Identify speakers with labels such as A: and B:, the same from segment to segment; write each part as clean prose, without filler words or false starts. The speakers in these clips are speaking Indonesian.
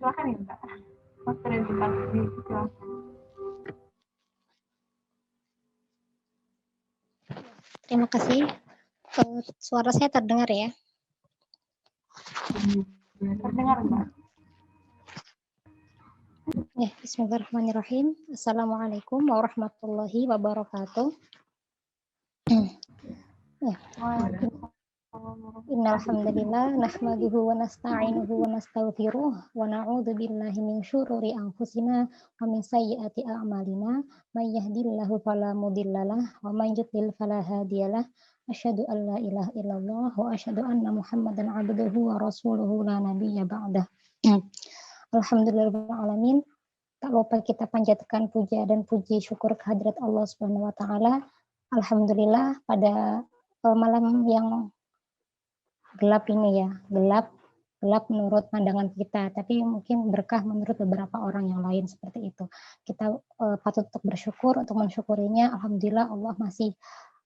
A: Silakan ya Mbak. Waktu dan tempat ini silakan.
B: Terima kasih. Suara saya terdengar ya?
A: Terdengar Mbak.
B: Ya, bismillahirrahmanirrahim. Assalamualaikum warahmatullahi wabarakatuh. Ya. Innal hamdalillah nahmaduhu wa nasta'inuhu wa nastaghfiruh wa na'udzu billahi min syururi anfusina wa min sayyiati a'malina may yahdihillahu fala mudhillalah wa may yudlil fala hadiyalah. Asyhadu an la ilaha illallah wa asyhadu anna Muhammadan abduhu wa rasuluhu la nabiyya ba'dah. Alhamdulillahirabbil alamin. Tak lupa kita panjatkan puja dan puji syukur kehadirat Allah Subhanahu wa taala. Alhamdulillah pada malam yang gelap ini ya, gelap menurut pandangan kita, tapi mungkin berkah menurut beberapa orang yang lain seperti itu. Kita patut untuk bersyukur, untuk mensyukurinya. Alhamdulillah Allah masih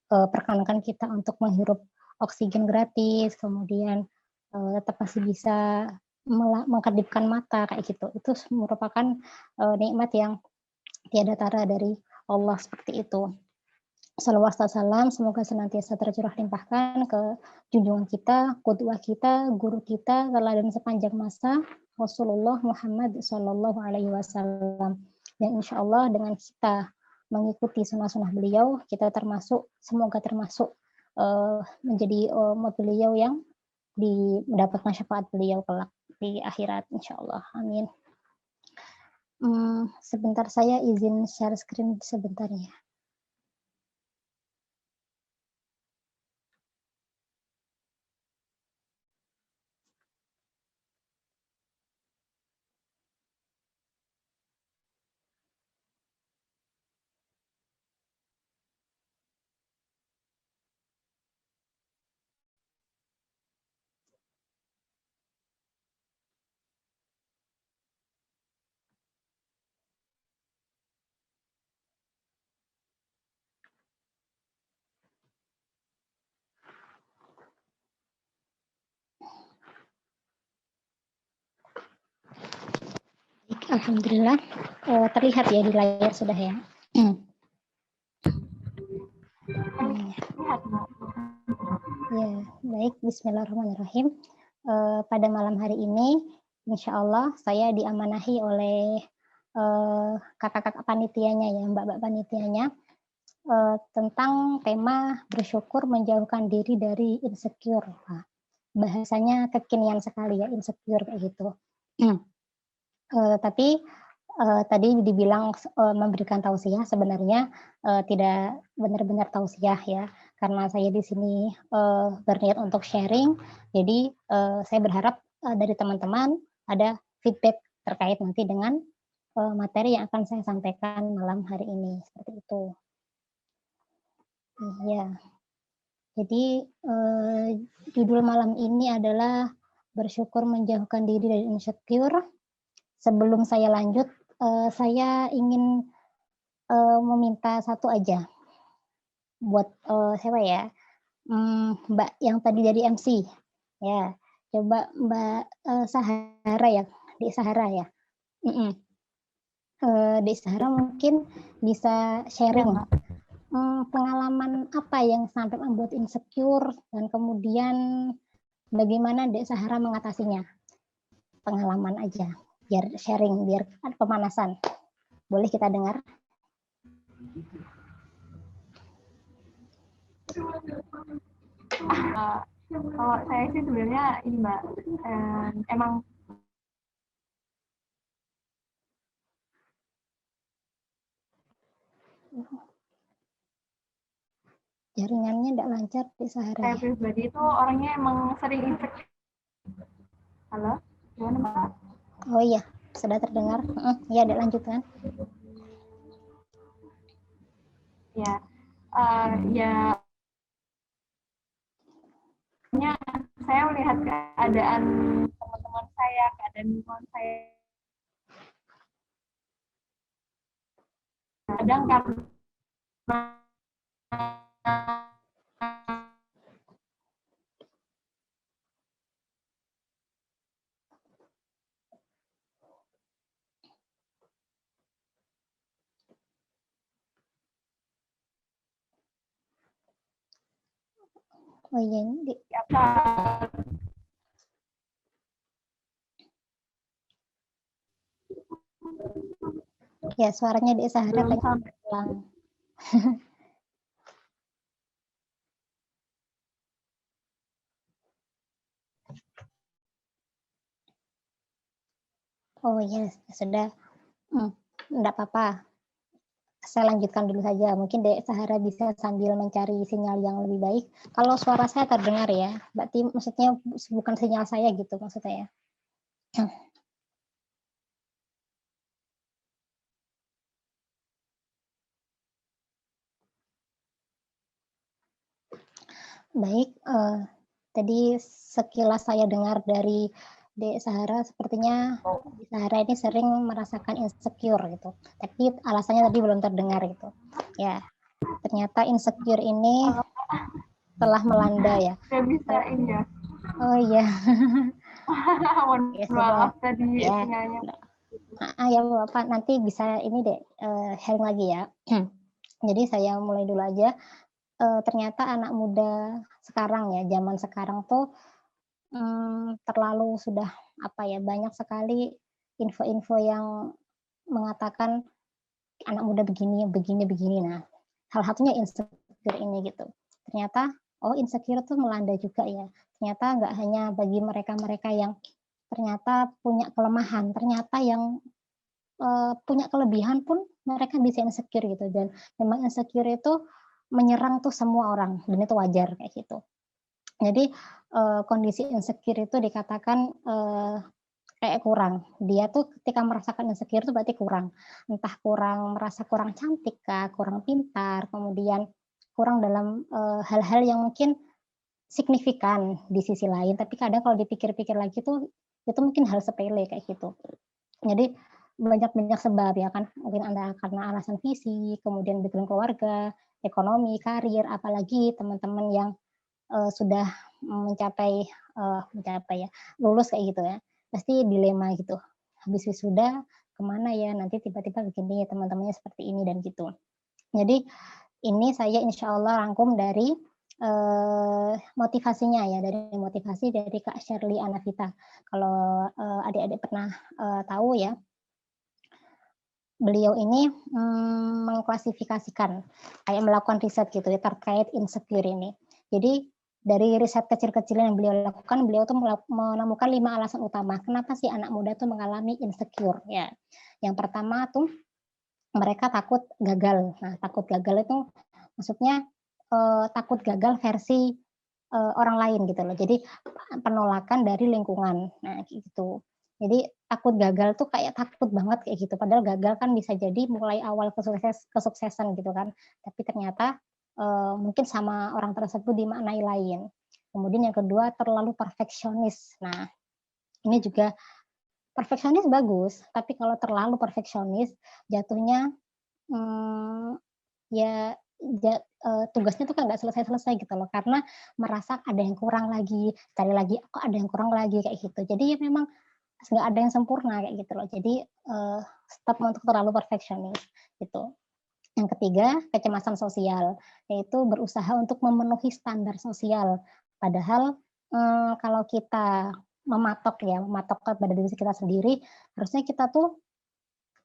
B: perkenankan kita untuk menghirup oksigen gratis, kemudian tetap masih bisa mengkedipkan mata kayak gitu. Itu merupakan nikmat yang tiada tara dari Allah seperti itu. Salawat salam semoga senantiasa tercurah limpahkan ke junjungan kita, qudwah kita, guru kita, teladan sepanjang masa, Rasulullah Muhammad Sallallahu Alaihi Wasallam. Dan insya Allah dengan kita mengikuti sunnah-sunnah beliau, kita semoga termasuk menjadi umat beliau yang mendapatkan syafaat beliau kelak di akhirat, insya Allah. Amin. Sebentar, saya izin share screen sebentar ya. Alhamdulillah, terlihat ya di layar sudah ya. Ya, baik. Bismillahirrahmanirrahim. Pada malam hari ini, insya Allah saya diamanahi oleh kakak-kakak panitianya ya, mbak-mbak panitianya, tentang tema bersyukur menjauhkan diri dari insecure. Nah, bahasanya kekinian sekali ya, insecure kayak gitu. Tapi tadi dibilang memberikan tausiah, sebenarnya tidak benar-benar tausiah ya, karena saya di sini berniat untuk sharing. Jadi saya berharap dari teman-teman ada feedback terkait nanti dengan materi yang akan saya sampaikan malam hari ini, seperti itu. Iya. Jadi judul malam ini adalah bersyukur menjauhkan diri dari insecure. Sebelum saya lanjut, saya ingin meminta satu aja buat siapa ya, Mbak yang tadi dari MC ya, coba Mbak Sahara ya, di Sahara ya, di Sahara mungkin bisa sharing pengalaman apa yang sampai membuat insecure dan kemudian bagaimana Dek Sahara mengatasinya, pengalaman aja. Biar sharing, biar ada pemanasan. Boleh kita dengar?
A: Kalau saya sih sebenarnya ini Mbak, emang
B: Jaringannya tidak lancar di Sahara.
A: Saya pribadi itu orangnya emang sering insecure. Halo, gimana Mbak?
B: Oh iya, sudah terdengar. Ya, ada lanjutan.
A: Ya, ya. Saya melihat keadaan teman-teman saya, keadaan lingkungan saya. Kadang karena
B: Oh iya,
A: Apa?
B: ya suaranya di Sahara
A: Belum
B: tadi
A: sampai.
B: hilang. Oh iya, sudah. Enggak apa-apa. Saya lanjutkan dulu saja. Mungkin Dek Sahara bisa sambil mencari sinyal yang lebih baik. Kalau suara saya terdengar ya, berarti maksudnya bukan sinyal saya gitu maksudnya ya. Baik, tadi sekilas saya dengar dari Dek Sahara, sepertinya Dek Sahara ini sering merasakan insecure gitu. Tapi alasannya tadi belum terdengar gitu. Ya, ternyata insecure ini telah melanda ya.
A: Saya bisa ini ya.
B: Oh iya,
A: Mohon
B: ya sudah.
A: maaf tadi
B: Ya,
A: sinyalnya.
B: ya Bapak nanti bisa ini deh sharing lagi ya. Jadi saya mulai dulu aja. Ternyata anak muda sekarang ya, zaman sekarang tuh terlalu sudah apa ya, banyak sekali info-info yang mengatakan anak muda begini, begini, begini. Nah, salah satunya insecure ini gitu. Ternyata, oh insecure tuh melanda juga ya. Ternyata nggak hanya bagi mereka-mereka yang ternyata punya kelemahan, ternyata yang punya kelebihan pun mereka bisa insecure gitu. Dan memang insecure itu menyerang tuh semua orang dan itu wajar kayak gitu. Jadi kondisi insecure itu dikatakan kayak kurang. Dia tuh ketika merasakan insecure itu berarti kurang. Entah kurang merasa kurang cantik kah, kurang pintar, kemudian kurang dalam hal-hal yang mungkin signifikan di sisi lain. Tapi kadang kalau dipikir-pikir lagi tuh itu mungkin hal sepele kayak gitu. Jadi banyak-banyak sebab ya kan, mungkin karena alasan fisik, kemudian background keluarga, ekonomi, karir, apalagi teman-teman yang sudah mencapai mencapai ya, lulus kayak gitu ya, pasti dilema gitu. Habis wisuda kemana ya, nanti tiba-tiba begini, teman-temannya seperti ini dan gitu. Jadi ini saya insya Allah rangkum dari motivasinya ya, dari motivasi dari Kak Shirley Anavita. Kalau adik-adik pernah tahu ya, beliau ini mengklasifikasikan, kayak melakukan riset gitu ya terkait insecure ini. Jadi dari riset kecil-kecil yang beliau lakukan, beliau tuh menemukan 5 alasan utama kenapa sih anak muda tuh mengalami insecure ya. Yang pertama tuh mereka takut gagal. Nah, takut gagal itu maksudnya takut gagal versi orang lain gitu loh. Jadi penolakan dari lingkungan. Nah, gitu. Jadi takut gagal tuh kayak takut banget kayak gitu. Padahal gagal kan bisa jadi mulai awal kesuksesan gitu kan. Tapi ternyata mungkin sama orang tersebut dimaknai lain. Kemudian yang kedua terlalu perfeksionis. Nah, ini juga perfeksionis bagus, tapi kalau terlalu perfeksionis jatuhnya ya tugasnya tuh kan nggak selesai-selesai gitu loh, karena merasa ada yang kurang lagi, cari lagi, kok ada yang kurang lagi, kayak gitu. Jadi ya memang nggak ada yang sempurna kayak gitu loh. Jadi stop untuk terlalu perfeksionis gitu. Yang ketiga, kecemasan sosial, yaitu berusaha untuk memenuhi standar sosial. Padahal kalau kita mematok pada diri kita sendiri, harusnya kita tuh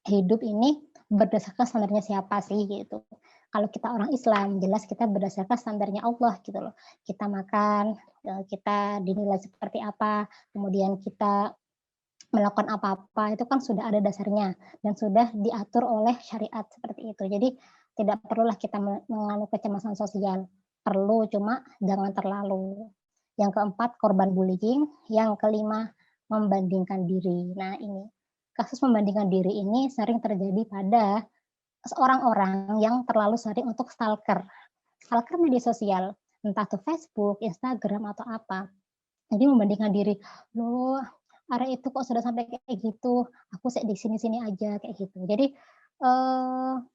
B: hidup ini berdasarkan standarnya siapa sih gitu. Kalau kita orang Islam, jelas kita berdasarkan standarnya Allah gitu loh. Kita makan, kita dinilai seperti apa, kemudian kita melakukan apa-apa itu kan sudah ada dasarnya dan sudah diatur oleh syariat seperti itu. Jadi tidak perlulah kita mengalami kecemasan sosial. Perlu cuma jangan terlalu. Yang keempat korban bullying, yang kelima membandingkan diri. Nah, ini kasus membandingkan diri ini sering terjadi pada orang-orang yang terlalu sering untuk stalker. Stalker media sosial, entah itu Facebook, Instagram atau apa. Jadi membandingkan diri, loh area itu kok sudah sampai kayak gitu, aku di sini-sini aja kayak gitu. Jadi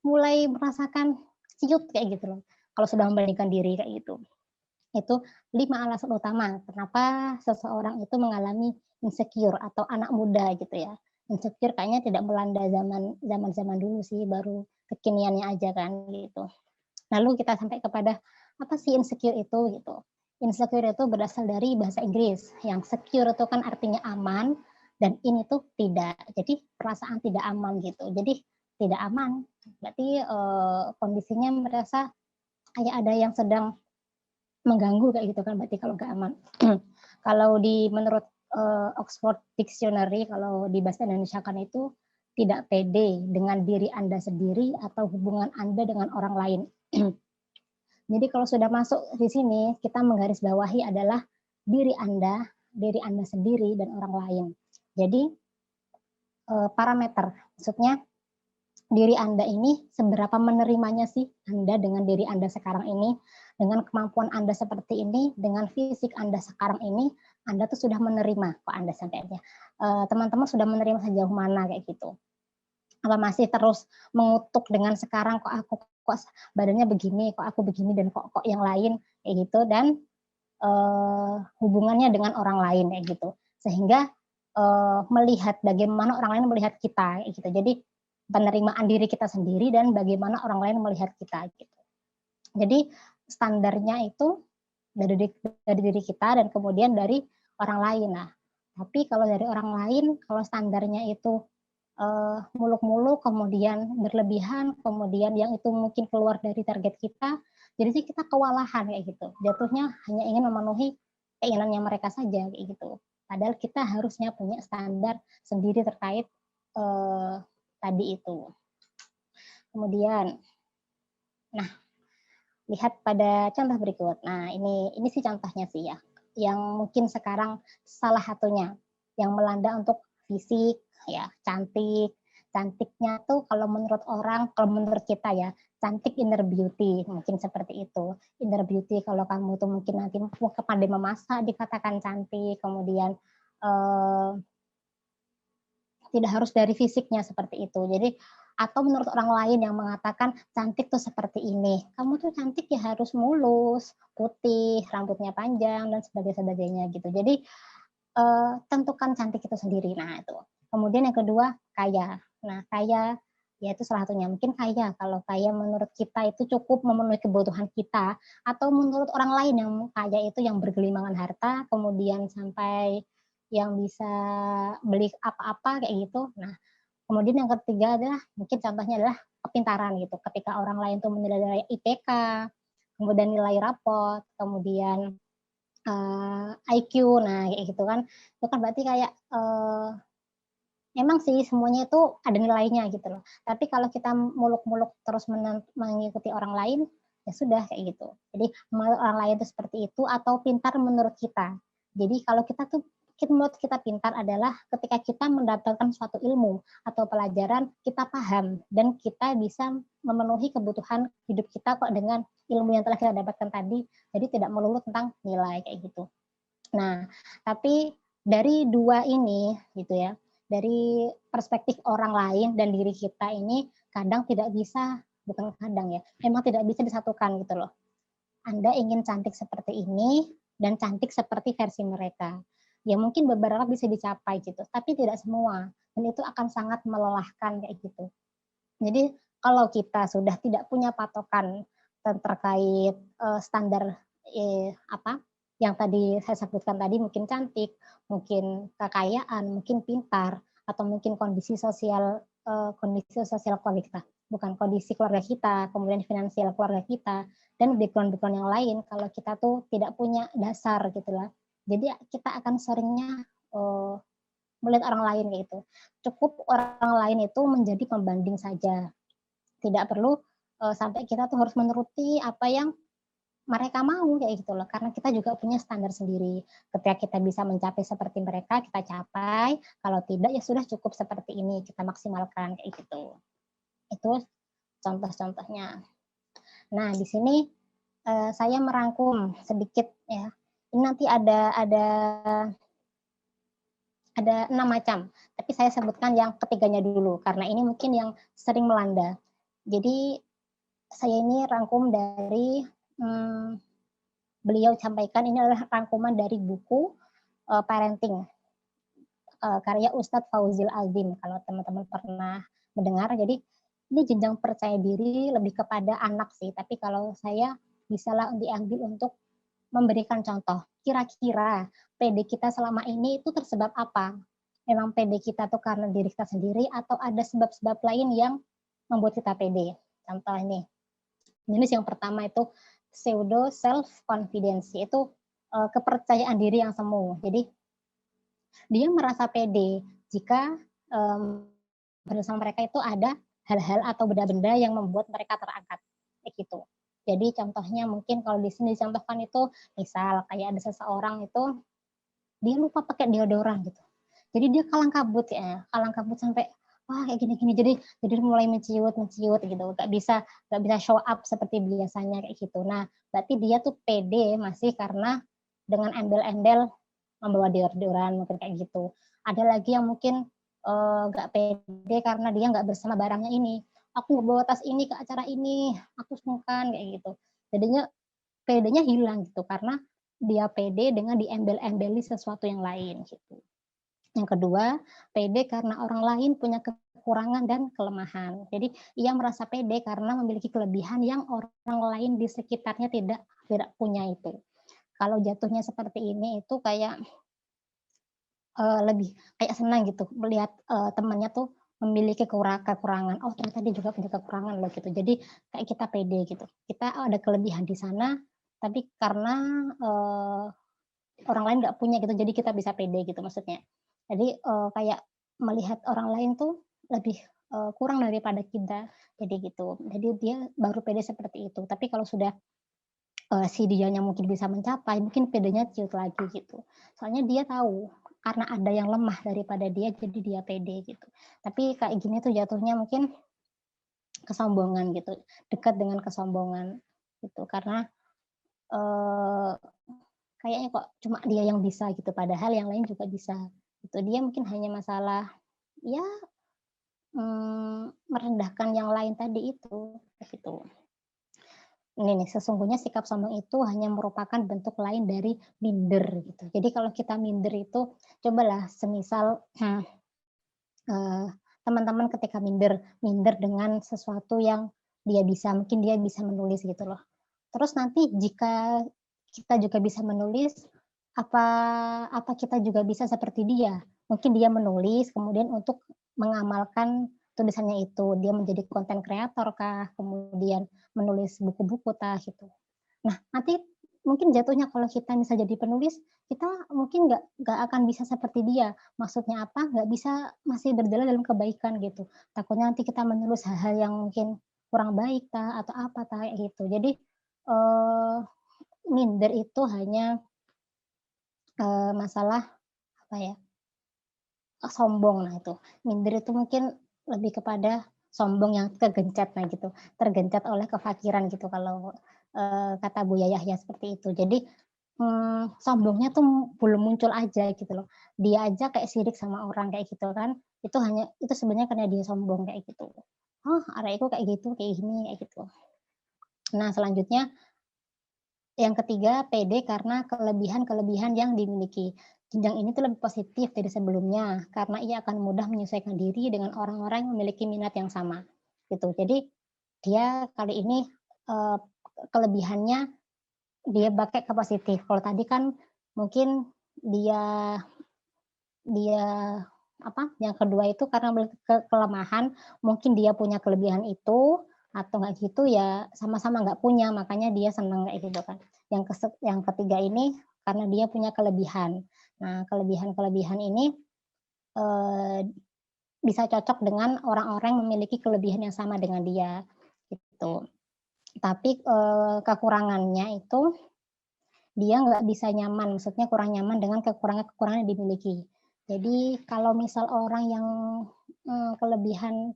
B: mulai merasakan ciut kayak gitu loh. Kalau sudah membandingkan diri kayak gitu. Itu 5 alasan utama kenapa seseorang itu mengalami insecure atau anak muda gitu ya. Insecure kayaknya tidak melanda zaman dulu sih, baru kekiniannya aja kan gitu. Lalu kita sampai kepada apa sih insecure itu gitu. Insecure itu berasal dari bahasa Inggris. Yang secure itu kan artinya aman, dan ini tuh tidak. Jadi perasaan tidak aman gitu. Jadi tidak aman. Berarti kondisinya merasa kayak ada yang sedang mengganggu kayak gitu kan. Berarti kalau nggak aman. Kalau menurut Oxford Dictionary, kalau di bahasa Indonesia kan itu tidak pede dengan diri Anda sendiri atau hubungan Anda dengan orang lain. Jadi kalau sudah masuk di sini, kita menggarisbawahi adalah diri Anda sendiri dan orang lain. Jadi parameter, maksudnya diri Anda ini seberapa menerimanya sih Anda dengan diri Anda sekarang ini, dengan kemampuan Anda seperti ini, dengan fisik Anda sekarang ini, Anda tuh sudah menerima kok Anda sampainya. Teman-teman sudah menerima sejauh mana kayak gitu. Apa masih terus mengutuk dengan sekarang kok aku kok badannya begini, kok aku begini dan kok yang lain kayak gitu, dan hubungannya dengan orang lain kayak gitu. Sehingga melihat bagaimana orang lain melihat kita kayak gitu. Jadi penerimaan diri kita sendiri dan bagaimana orang lain melihat kita gitu. Jadi standarnya itu dari diri kita dan kemudian dari orang lain. Nah, tapi kalau dari orang lain, kalau standarnya itu muluk-muluk, kemudian berlebihan, kemudian yang itu mungkin keluar dari target kita, jadi kita kewalahan kayak gitu. Jatuhnya hanya ingin memenuhi keinginannya mereka saja kayak gitu. Padahal kita harusnya punya standar sendiri terkait tadi itu. Kemudian, nah lihat pada contoh berikut. Nah ini sih contohnya sih ya, yang mungkin sekarang salah satunya yang melanda untuk fisik ya, cantiknya tuh kalau menurut orang, kalau menurut kita ya, cantik inner beauty, mungkin seperti itu. Inner beauty kalau kamu tuh mungkin nanti pandai memasak dikatakan cantik, kemudian tidak harus dari fisiknya seperti itu. Jadi atau menurut orang lain yang mengatakan cantik tuh seperti ini. Kamu tuh cantik ya harus mulus, putih, rambutnya panjang dan sebagainya gitu. Jadi tentukan cantik itu sendiri. Nah, itu. Kemudian yang kedua, kaya. Nah, kaya ya itu salah satunya. Mungkin kaya, kalau kaya menurut kita itu cukup memenuhi kebutuhan kita, atau menurut orang lain yang kaya itu yang bergelimangan harta, kemudian sampai yang bisa beli apa-apa kayak gitu. Nah, kemudian yang ketiga adalah mungkin contohnya adalah kepintaran gitu. Ketika orang lain tuh menilai IPK, kemudian nilai rapot, kemudian IQ, nah kayak gitu kan. Itu kan berarti kayak memang sih semuanya itu ada nilainya gitu loh. Tapi kalau kita muluk-muluk terus mengikuti orang lain, ya sudah kayak gitu. Jadi menurut orang lain itu seperti itu atau pintar menurut kita. Jadi kalau menurut kita pintar adalah ketika kita mendapatkan suatu ilmu atau pelajaran, kita paham dan kita bisa memenuhi kebutuhan hidup kita kok dengan ilmu yang telah kita dapatkan tadi. Jadi tidak melulu tentang nilai kayak gitu. Nah, tapi dari dua ini gitu ya, dari perspektif orang lain dan diri kita ini kadang tidak bisa, bukan kadang ya, memang tidak bisa disatukan gitu loh. Anda ingin cantik seperti ini dan cantik seperti versi mereka. Ya mungkin beberapa bisa dicapai gitu, tapi tidak semua. Dan itu akan sangat melelahkan kayak gitu. Jadi kalau kita sudah tidak punya patokan terkait standar yang tadi saya sebutkan tadi, mungkin cantik, mungkin kekayaan, mungkin pintar, atau mungkin kondisi sosial keluarga kita, bukan kondisi keluarga kita, kemudian finansial keluarga kita, dan background yang lain. Kalau kita tuh tidak punya dasar gitulah, jadi kita akan seringnya melihat orang lain gitu. Cukup orang lain itu menjadi pembanding saja, tidak perlu sampai kita tuh harus menuruti apa yang mereka mau kayak gitu loh, karena kita juga punya standar sendiri. Ketika kita bisa mencapai seperti mereka, kita capai. Kalau tidak ya sudah cukup seperti ini, kita maksimalkan kayak gitu. Itu contoh-contohnya. Nah, di sini saya merangkum sedikit ya. Ini nanti ada 6 macam, tapi saya sebutkan yang ketiganya dulu karena ini mungkin yang sering melanda. Jadi saya ini rangkum dari beliau sampaikan, ini adalah rangkuman dari buku Parenting karya Ustadz Fauzil Azim, kalau teman-teman pernah mendengar. Jadi ini jenjang percaya diri lebih kepada anak sih, tapi kalau saya bisalah diambil untuk memberikan contoh. Kira-kira PD kita selama ini itu tersebab apa? Memang PD kita tuh karena diri kita sendiri atau ada sebab-sebab lain yang membuat kita PD? Contoh ini. Jenis yang pertama itu pseudo self confidence, itu kepercayaan diri yang semu. Jadi dia merasa pede jika bersama mereka itu ada hal-hal atau benda-benda yang membuat mereka terangkat, kayak gitu. Jadi contohnya mungkin kalau di sini dicontohkan itu, misal kayak ada seseorang itu dia lupa pakai deodoran gitu. Jadi dia kalang kabut sampai wah kayak gini-gini. Jadi mulai menciut gitu, nggak bisa show up seperti biasanya kayak gitu. Nah, berarti dia tuh pede masih karena dengan embel-embel membawa deodoran mungkin kayak gitu. Ada lagi yang mungkin nggak pede karena dia nggak bersama barangnya ini. Aku nggak bawa tas ini ke acara ini, aku sungkan kayak gitu. Jadinya pedenya hilang gitu karena dia pede dengan diembel-embeli sesuatu yang lain gitu. Yang kedua, pede karena orang lain punya kekurangan dan kelemahan. Jadi ia merasa pede karena memiliki kelebihan yang orang lain di sekitarnya tidak punya itu. Kalau jatuhnya seperti ini itu kayak lebih kayak senang gitu melihat temannya tuh memiliki kekurangan. Oh ternyata dia juga punya kekurangan loh gitu. Jadi kayak kita pede gitu. Kita ada kelebihan di sana, tapi karena orang lain nggak punya gitu, jadi kita bisa pede gitu maksudnya. Jadi kayak melihat orang lain tuh lebih kurang daripada kita, jadi gitu. Jadi dia baru pede seperti itu. Tapi kalau sudah si dianya mungkin bisa mencapai, mungkin pedenya ciut lagi gitu. Soalnya dia tahu karena ada yang lemah daripada dia, jadi dia pede gitu. Tapi kayak gini tuh jatuhnya mungkin kesombongan gitu, dekat dengan kesombongan gitu. Karena kayaknya kok cuma dia yang bisa gitu, padahal yang lain juga bisa. Gitu. Dia mungkin hanya masalah ya merendahkan yang lain tadi itu gitu. Ini nih, sesungguhnya sikap sombong itu hanya merupakan bentuk lain dari minder gitu. Jadi kalau kita minder itu, cobalah semisal teman-teman ketika minder dengan sesuatu yang dia bisa, mungkin dia bisa menulis gitu loh. Terus nanti jika kita juga bisa menulis, apa apa kita juga bisa seperti dia? Mungkin dia menulis kemudian untuk mengamalkan tulisannya itu, dia menjadi konten kreator kah, kemudian menulis buku-buku tah gitu. Nah, nanti mungkin jatuhnya kalau kita bisa jadi penulis, kita mungkin nggak akan bisa seperti dia. Maksudnya apa? Nggak bisa masih berjalan dalam kebaikan gitu. Takutnya nanti kita menulis hal-hal yang mungkin kurang baik tah atau apa tah kayak gitu. Jadi minder itu hanya masalah apa ya? Sombong. Nah itu. Minder itu mungkin lebih kepada sombong yang kegencet nah gitu. Tergencet oleh kefakiran gitu kalau kata Bu Yayah ya seperti itu. Jadi sombongnya tuh belum muncul aja gitu loh. Dia aja kayak sirik sama orang kayak gitu kan. Itu sebenarnya karena dia sombong kayak gitu. Oh, arek itu kayak gitu, kayak gini, kayak gitu. Nah, selanjutnya yang ketiga, pede karena kelebihan-kelebihan yang dimiliki. Jenjang ini tuh lebih positif dari sebelumnya karena ia akan mudah menyesuaikan diri dengan orang-orang yang memiliki minat yang sama. Gitu. Jadi dia kali ini kelebihannya dia pakai ke positif. Kalau tadi kan mungkin dia dia apa? Yang kedua itu karena kelemahan, mungkin dia punya kelebihan itu atau nggak gitu ya sama-sama nggak punya, makanya dia senang kayak gitu kan. Yang ketiga ini karena dia punya kelebihan. Nah, kelebihan-kelebihan ini bisa cocok dengan orang-orang yang memiliki kelebihan yang sama dengan dia gitu. Tapi kekurangannya itu dia nggak bisa nyaman, maksudnya kurang nyaman dengan kekurangan-kekurangan yang dimiliki. Jadi kalau misal orang yang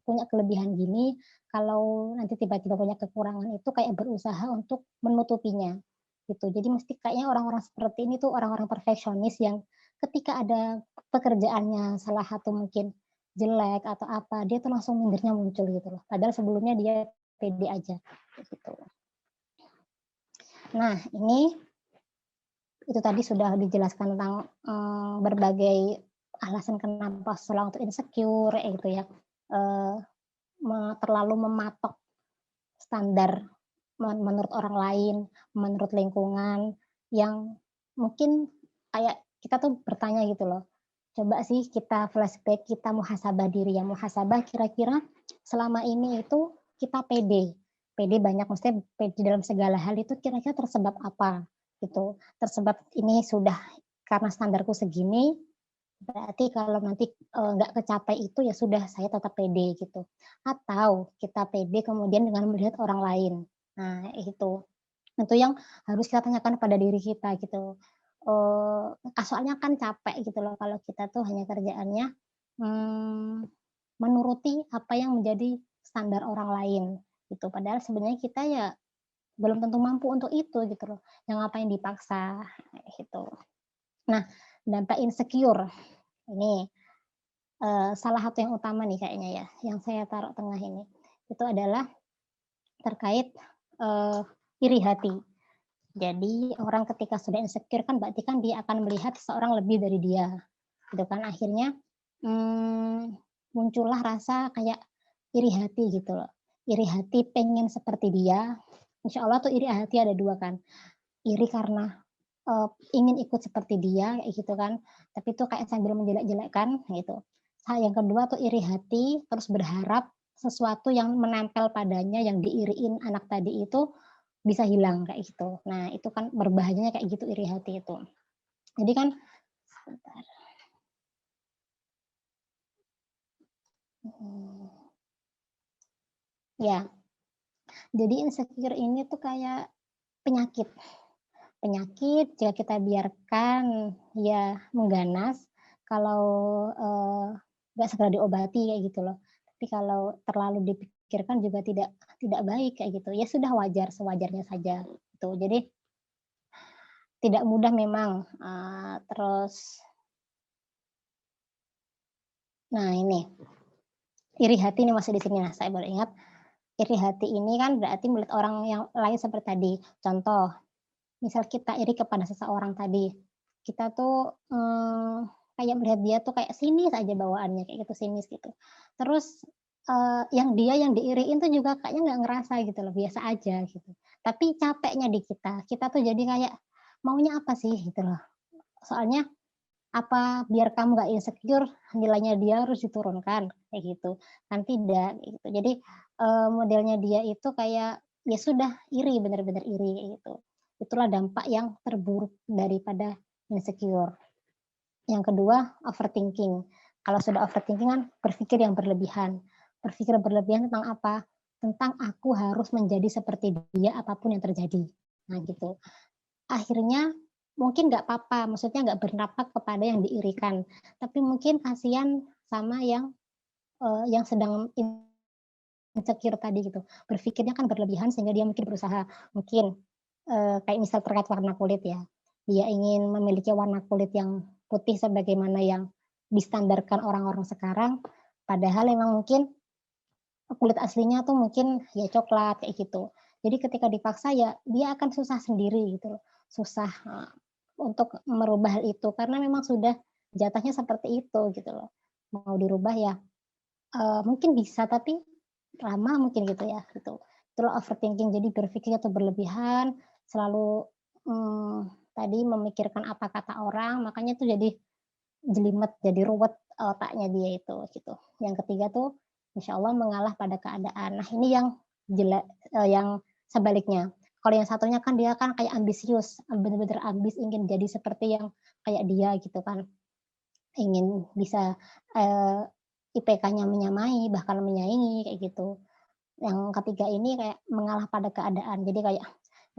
B: punya kelebihan gini, kalau nanti tiba-tiba punya kekurangan itu kayak berusaha untuk menutupinya gitu. Jadi mesti kayaknya orang-orang seperti ini tuh orang-orang perfeksionis yang ketika ada pekerjaannya salah satu mungkin jelek atau apa, dia tuh langsung mindernya muncul gitu loh. Padahal sebelumnya dia pede aja gitu. Nah, ini itu tadi sudah dijelaskan tentang berbagai alasan kenapa seseorang itu insecure gitu ya, terlalu mematok standar menurut orang lain, menurut lingkungan, yang mungkin kayak kita tuh bertanya gitu loh. Coba sih kita flashback, kita muhasabah diri ya, muhasabah kira-kira selama ini itu kita pede. Pede banyak, maksudnya pede dalam segala hal itu kira-kira tersebab apa gitu. Tersebab ini sudah karena standarku segini, berarti kalau nanti nggak kecapai itu ya sudah saya tetap pede gitu. Atau kita pede kemudian dengan melihat orang lain. Nah itu yang harus kita tanyakan pada diri kita gitu. Soalnya kan capek gitu loh kalau kita tuh hanya kerjaannya menuruti apa yang menjadi standar orang lain gitu. Padahal sebenarnya kita ya belum tentu mampu untuk itu gitu loh. Yang ngapain dipaksa gitu. Nah, dampak insecure ini salah satu yang utama nih kayaknya ya, yang saya taruh tengah ini. Itu adalah terkait iri hati. Jadi orang ketika sudah insecure kan berarti kan dia akan melihat seseorang lebih dari dia, gitu kan. Akhirnya muncullah rasa kayak iri hati gitu loh. Iri hati pengen seperti dia. Insya Allah tuh iri hati ada dua kan. Iri karena ingin ikut seperti dia kayak gitu kan. Tapi itu kayak sambil menjelek-jelekkan gitu. Yang kedua tuh iri hati terus berharap sesuatu yang menempel padanya yang diiriin anak tadi itu bisa hilang kayak gitu. Nah, itu kan berbahayanya kayak gitu iri hati itu. Jadi kan sebentar. Ya, jadi insecure ini tuh kayak penyakit. Penyakit jika kita biarkan ya mengganas, kalau nggak segera diobati kayak gitu loh. Tapi kalau terlalu dipikirkan juga tidak baik kayak gitu. Ya sudah wajar sewajarnya saja. Gitu. Jadi tidak mudah memang. Terus, nah ini iri hati ini masih di sini. Nah, saya baru ingat iri hati ini kan berarti melihat orang yang lain seperti tadi. Contoh, misal kita iri kepada seseorang tadi, kita tuh kayak melihat dia tuh kayak sinis aja bawaannya kayak gitu sinis gitu. Terus yang dia yang diiriin tuh juga kayaknya nggak ngerasa gitu loh, biasa aja gitu. Tapi capeknya di kita tuh jadi kayak maunya apa sih gitu loh. Soalnya apa biar kamu nggak insecure nilainya dia harus diturunkan kayak gitu kan tidak gitu. Jadi modelnya dia itu kayak ya sudah iri benar-benar iri kayak gitu. Itulah dampak yang terburuk daripada insecure. Yang kedua overthinking. Kalau sudah overthinking kan berpikir yang berlebihan. Berpikir berlebihan tentang apa? Tentang aku harus menjadi seperti dia apapun yang terjadi. Nah gitu. Akhirnya mungkin nggak apa-apa, maksudnya nggak berdampak kepada yang diirikan, tapi mungkin kasihan sama yang sedang insecure tadi gitu. Berpikirnya kan berlebihan sehingga dia mungkin berusaha, mungkin kayak misal terkait warna kulit ya, dia ingin memiliki warna kulit yang putih sebagaimana yang distandarkan orang-orang sekarang, padahal memang mungkin kulit aslinya tuh mungkin ya coklat kayak gitu. Jadi ketika dipaksa ya dia akan susah sendiri gitu loh. Susah untuk merubah hal itu karena memang sudah jatahnya seperti itu gitu loh. Mau dirubah ya mungkin bisa tapi lama mungkin gitu ya gitu. Itulah overthinking jadi berpikir atau berlebihan, selalu tadi memikirkan apa kata orang, makanya tuh jadi jelimet, jadi ruwet otaknya dia itu gitu. Yang ketiga tuh insya Allah mengalah pada keadaan. Nah ini yang jelek, yang sebaliknya. Kalau yang satunya kan dia kan kayak ambisius, benar-benar ambis ingin jadi seperti yang kayak dia gitu kan, ingin bisa IPK-nya menyamai bahkan menyaingi kayak gitu. Yang ketiga ini kayak mengalah pada keadaan. Jadi kayak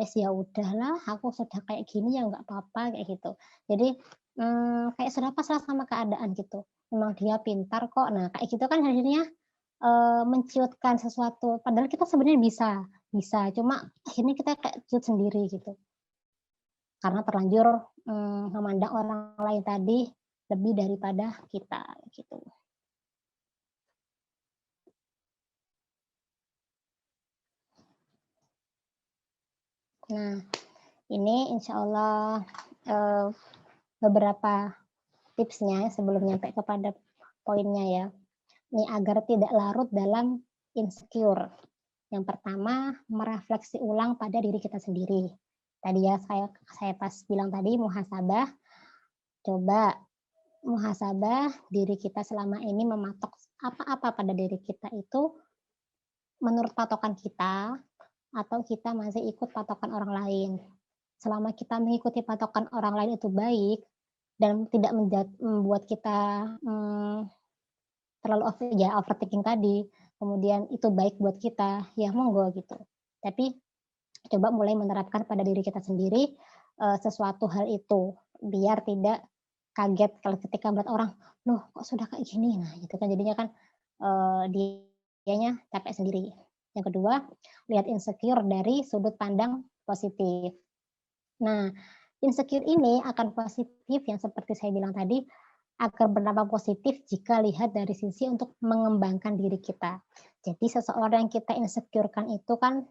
B: wes ya udahlah, aku sudah kayak gini ya nggak apa-apa kayak gitu. Jadi kayak sudah pasrah sama keadaan gitu. Memang dia pintar kok. Nah kayak gitu kan akhirnya menciutkan sesuatu. Padahal kita sebenarnya bisa. Cuma akhirnya kita kayak ciut sendiri gitu. Karena terlanjur memandang orang lain tadi lebih daripada kita gitu. Nah, ini insya Allah beberapa tipsnya sebelum nyampe kepada poinnya ya. Ini agar tidak larut dalam insecure. Yang pertama, merefleksi ulang pada diri kita sendiri. Tadi ya saya pas bilang tadi muhasabah, coba muhasabah diri kita selama ini mematok apa-apa pada diri kita itu menurut patokan kita atau kita masih ikut patokan orang lain. Selama kita mengikuti patokan orang lain itu baik dan tidak membuat kita terlalu overthinking tadi, kemudian itu baik buat kita, ya monggo gitu. Tapi coba mulai menerapkan pada diri kita sendiri sesuatu hal itu biar tidak kaget kalau ketika melihat orang, loh kok sudah kayak gini, nah gitu kan jadinya kan dianya capek sendiri. Yang kedua, lihat insecure dari sudut pandang positif. Nah, insecure ini akan positif yang seperti saya bilang tadi, akan berdampak positif jika lihat dari sisi untuk mengembangkan diri kita. Jadi seseorang yang kita insecurekan itu kan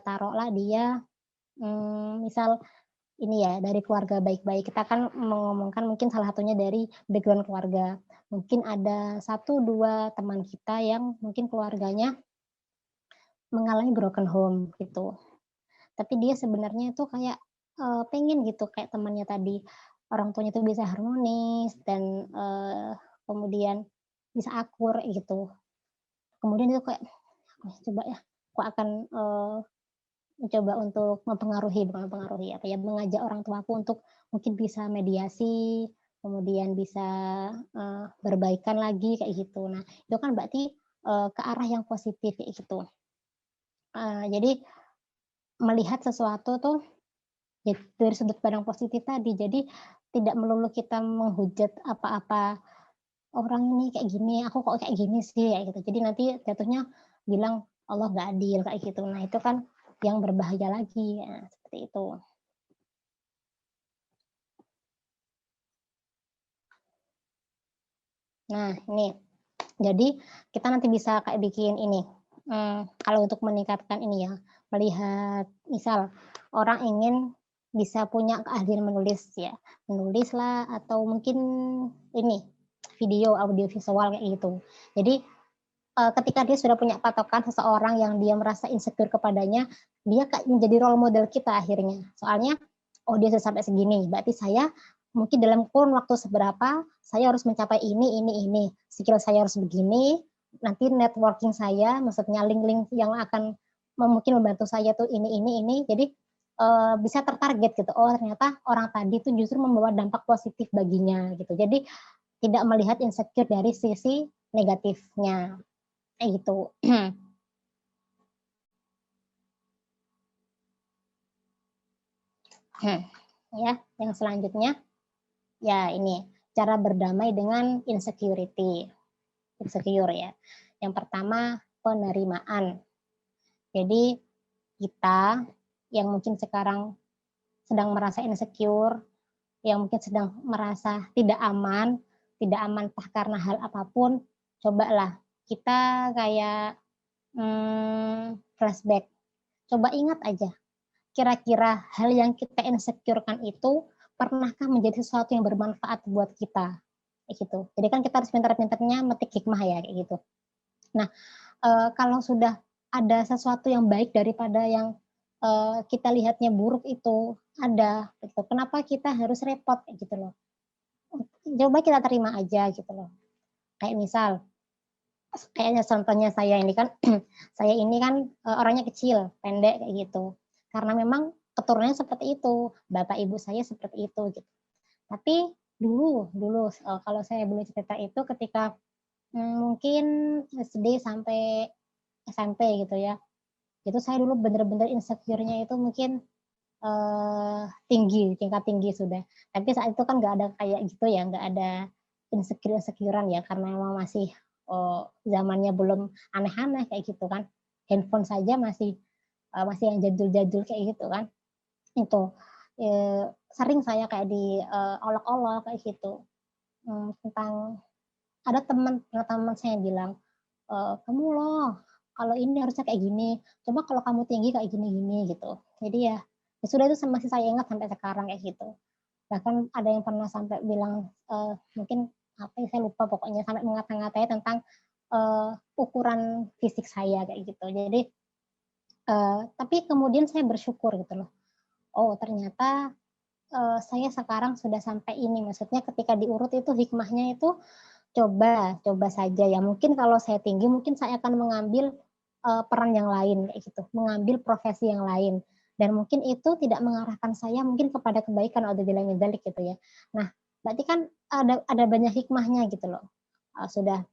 B: taruhlah dia misal ini ya dari keluarga baik-baik. Kita kan mengomongkan mungkin salah satunya dari background keluarga. Mungkin ada 1-2 teman kita yang mungkin keluarganya mengalami broken home gitu. Tapi dia sebenarnya itu kayak pengen gitu kayak temannya tadi, orang tuanya itu bisa harmonis dan kemudian bisa akur gitu. Kemudian itu kayak coba ya, aku akan mencoba untuk bukan mempengaruhi apa ya, mengajak orang tuaku untuk mungkin bisa mediasi, kemudian bisa berbaikan lagi kayak gitu. Nah, itu kan berarti ke arah yang positif kayak gitu. Jadi melihat sesuatu tuh ya dari sudut pandang positif tadi. Jadi tidak melulu kita menghujat apa-apa, orang ini kayak gini, aku kok kayak gini sih kayak gitu. Jadi nanti jatuhnya bilang Allah nggak adil kayak gitu. Nah itu kan yang berbahaya lagi ya, seperti itu. Nah ini jadi kita nanti bisa kayak bikin ini. Kalau untuk meningkatkan ini ya, melihat misal orang ingin bisa punya keahlian menulis ya, menulis lah atau mungkin ini video audio visual kayak gitu. Jadi ketika dia sudah punya patokan seseorang yang dia merasa insecure kepadanya, dia kayak menjadi role model kita akhirnya. Soalnya oh dia sudah sampai segini, berarti saya mungkin dalam kurun waktu seberapa saya harus mencapai ini, skill saya harus begini, nanti networking saya, maksudnya link-link yang akan mungkin membantu saya tuh ini, jadi bisa tertarget gitu. Oh ternyata orang tadi tuh justru membawa dampak positif baginya gitu. Jadi tidak melihat insecure dari sisi negatifnya, kayak gitu. Ya, yang selanjutnya ya ini cara berdamai dengan insecure ya. Yang pertama penerimaan. Jadi kita yang mungkin sekarang sedang merasa insecure, yang mungkin sedang merasa tidak aman entah karena hal apapun, cobalah kita kayak flashback. Coba ingat aja, kira-kira hal yang kita insecurekan itu pernahkah menjadi sesuatu yang bermanfaat buat kita? Kayak gitu. Jadi kan kita harus pintar-pintarnya metik hikmah ya kayak gitu. Nah, kalau sudah ada sesuatu yang baik daripada yang kita lihatnya buruk itu ada gitu. Kenapa kita harus repot kayak gitu loh. Coba kita terima aja gitu loh. Kayak misal kayaknya contohnya saya ini kan saya ini kan orangnya kecil, pendek kayak gitu. Karena memang keturunannya seperti itu, bapak ibu saya seperti itu gitu. Tapi dulu kalau saya boleh cerita itu ketika mungkin SD sampai SMP gitu ya. Itu saya dulu bener-bener insecure-nya itu mungkin tingkat tinggi sudah. Tapi saat itu kan nggak ada kayak gitu ya, nggak ada insecurean ya, karena memang masih zamannya belum aneh-aneh kayak gitu kan. Handphone saja masih yang jadul-jadul kayak gitu kan. Itu sering saya kayak diolok-olok kayak gitu tentang ada teman saya yang bilang kamu loh kalau ini harusnya kayak gini, coba kalau kamu tinggi kayak gini-gini gitu. Jadi ya sudah itu masih saya ingat sampai sekarang kayak gitu. Bahkan ada yang pernah sampai bilang mungkin apa ya saya lupa pokoknya sampai mengata-ngatai tentang ukuran fisik saya kayak gitu. Jadi tapi kemudian saya bersyukur gitu loh. oh ternyata saya sekarang sudah sampai ini. Maksudnya ketika diurut itu hikmahnya itu coba saja ya. Mungkin kalau saya tinggi, mungkin saya akan mengambil peran yang lain kayak gitu, mengambil profesi yang lain. Dan mungkin itu tidak mengarahkan saya mungkin kepada kebaikan atau dzalik gitu ya. Nah, berarti kan ada banyak hikmahnya gitu loh. Sudah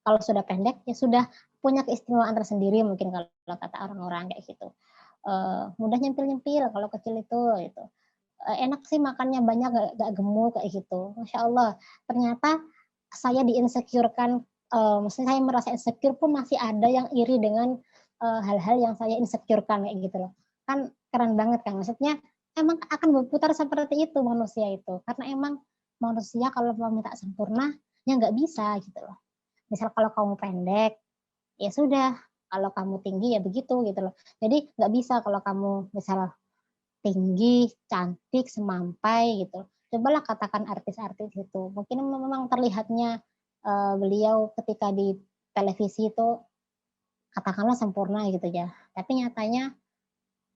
B: kalau sudah pendek ya sudah punya keistimewaan tersendiri mungkin kalau kata orang-orang kayak gitu. Mudah nyempil-nyempil kalau kecil itu gitu. Enak sih makannya banyak gak gemuk kayak gitu. Masya Allah, ternyata saya di-insecure-kan, maksudnya saya merasa insecure pun masih ada yang iri dengan hal-hal yang saya insecure-kan kayak gitu loh. Kan keren banget kan, maksudnya emang akan berputar seperti itu manusia itu. Karena emang manusia kalau mau minta sempurna, ya nggak bisa gitu loh. Misal kalau kamu pendek, ya sudah. Kalau kamu tinggi ya begitu gitu loh. Jadi nggak bisa kalau kamu misal tinggi, cantik, semampai gitu. Cobalah katakan artis-artis itu. Mungkin memang terlihatnya beliau ketika di televisi itu katakanlah sempurna gitu ya. Tapi nyatanya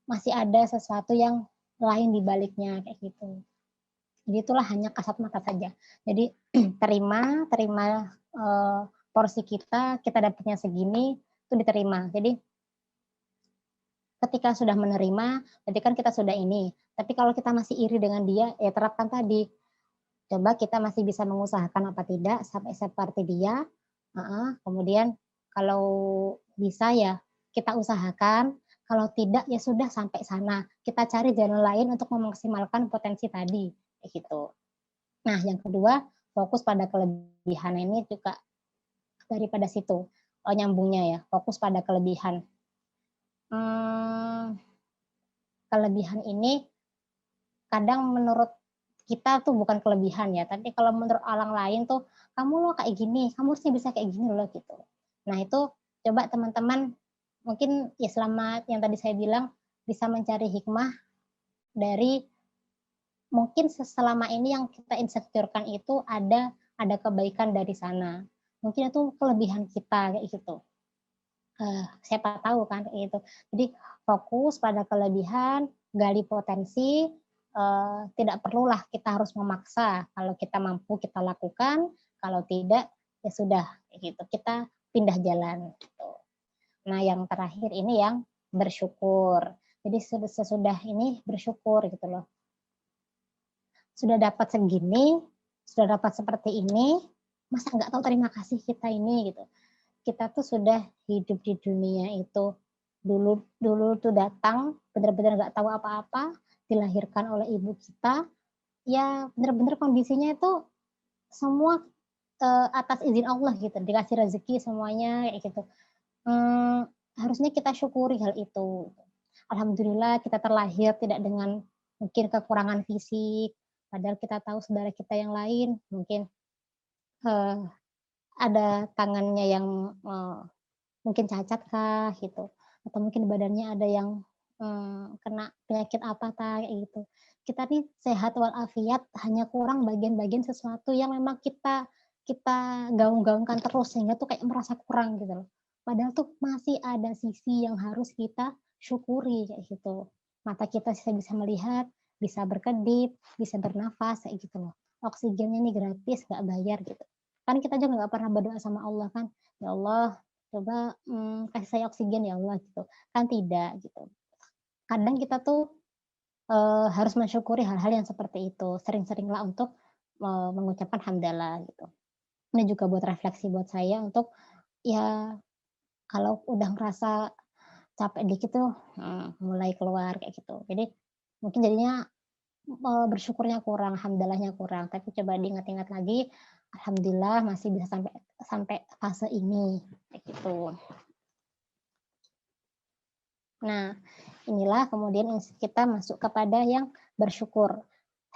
B: masih ada sesuatu yang lain di baliknya kayak gitu. Jadi itulah hanya kasat mata saja. Jadi terima porsi kita dapatnya segini itu diterima. Jadi ketika sudah menerima, berarti kan kita sudah ini. Tapi kalau kita masih iri dengan dia, ya terapkan tadi. Coba kita masih bisa mengusahakan apa tidak sampai seperti dia. Kemudian kalau bisa ya kita usahakan. Kalau tidak ya sudah sampai sana. Kita cari jalan lain untuk memaksimalkan potensi tadi. Kayak gitu. Nah yang kedua, fokus pada kelebihan ini juga daripada situ. Nyambungnya ya, fokus pada kelebihan. Kelebihan ini kadang menurut kita tuh bukan kelebihan ya, tapi kalau menurut orang lain tuh kamu lo kayak gini, kamu harusnya bisa kayak gini loh gitu. Nah itu coba teman-teman mungkin ya selama yang tadi saya bilang bisa mencari hikmah dari mungkin selama ini yang kita insecurekan itu ada kebaikan dari sana. Mungkin itu kelebihan kita kayak gitu. Siapa tahu kan kayak gitu. Jadi fokus pada kelebihan, gali potensi, tidak perlulah kita harus memaksa. Kalau kita mampu kita lakukan, kalau tidak ya sudah gitu. Kita pindah jalan gitu. Nah, yang terakhir ini yang bersyukur. Jadi sesudah ini bersyukur gitu loh. Sudah dapat segini, sudah dapat seperti ini, masa nggak tahu terima kasih kita ini gitu. Kita tuh sudah hidup di dunia itu dulu tuh datang benar-benar nggak tahu apa-apa, dilahirkan oleh ibu kita, ya benar-benar kondisinya itu semua atas izin Allah gitu, dikasih rezeki semuanya kayak gitu. Harusnya kita syukuri hal itu. Alhamdulillah kita terlahir tidak dengan mungkin kekurangan fisik, padahal kita tahu saudara kita yang lain mungkin ada tangannya yang mungkin cacat kah gitu, atau mungkin badannya ada yang kena penyakit apa kayak gitu. Kita nih sehat walafiat, hanya kurang bagian-bagian sesuatu yang memang kita gaung-gaungkan terus sehingga tuh kayak merasa kurang gitu loh. Padahal tuh masih ada sisi yang harus kita syukuri kayak gitu. Mata kita bisa melihat, bisa berkedip, bisa bernafas kayak gitu loh. Oksigennya nih gratis, nggak bayar gitu. Kan kita juga nggak pernah berdoa sama Allah kan, ya Allah coba kasih saya oksigen ya Allah gitu. Kan tidak gitu. Kadang kita tuh harus mensyukuri hal-hal yang seperti itu. Sering-seringlah untuk mengucapkan hamdalah gitu. Ini juga buat refleksi buat saya untuk ya kalau udah ngerasa capek dikit tuh mulai keluar kayak gitu. Jadi mungkin jadinya bersyukurnya kurang, hamdalahnya kurang. Tapi coba diingat-ingat lagi, alhamdulillah masih bisa sampai fase ini kayak gitu. Nah, inilah kemudian kita masuk kepada yang bersyukur.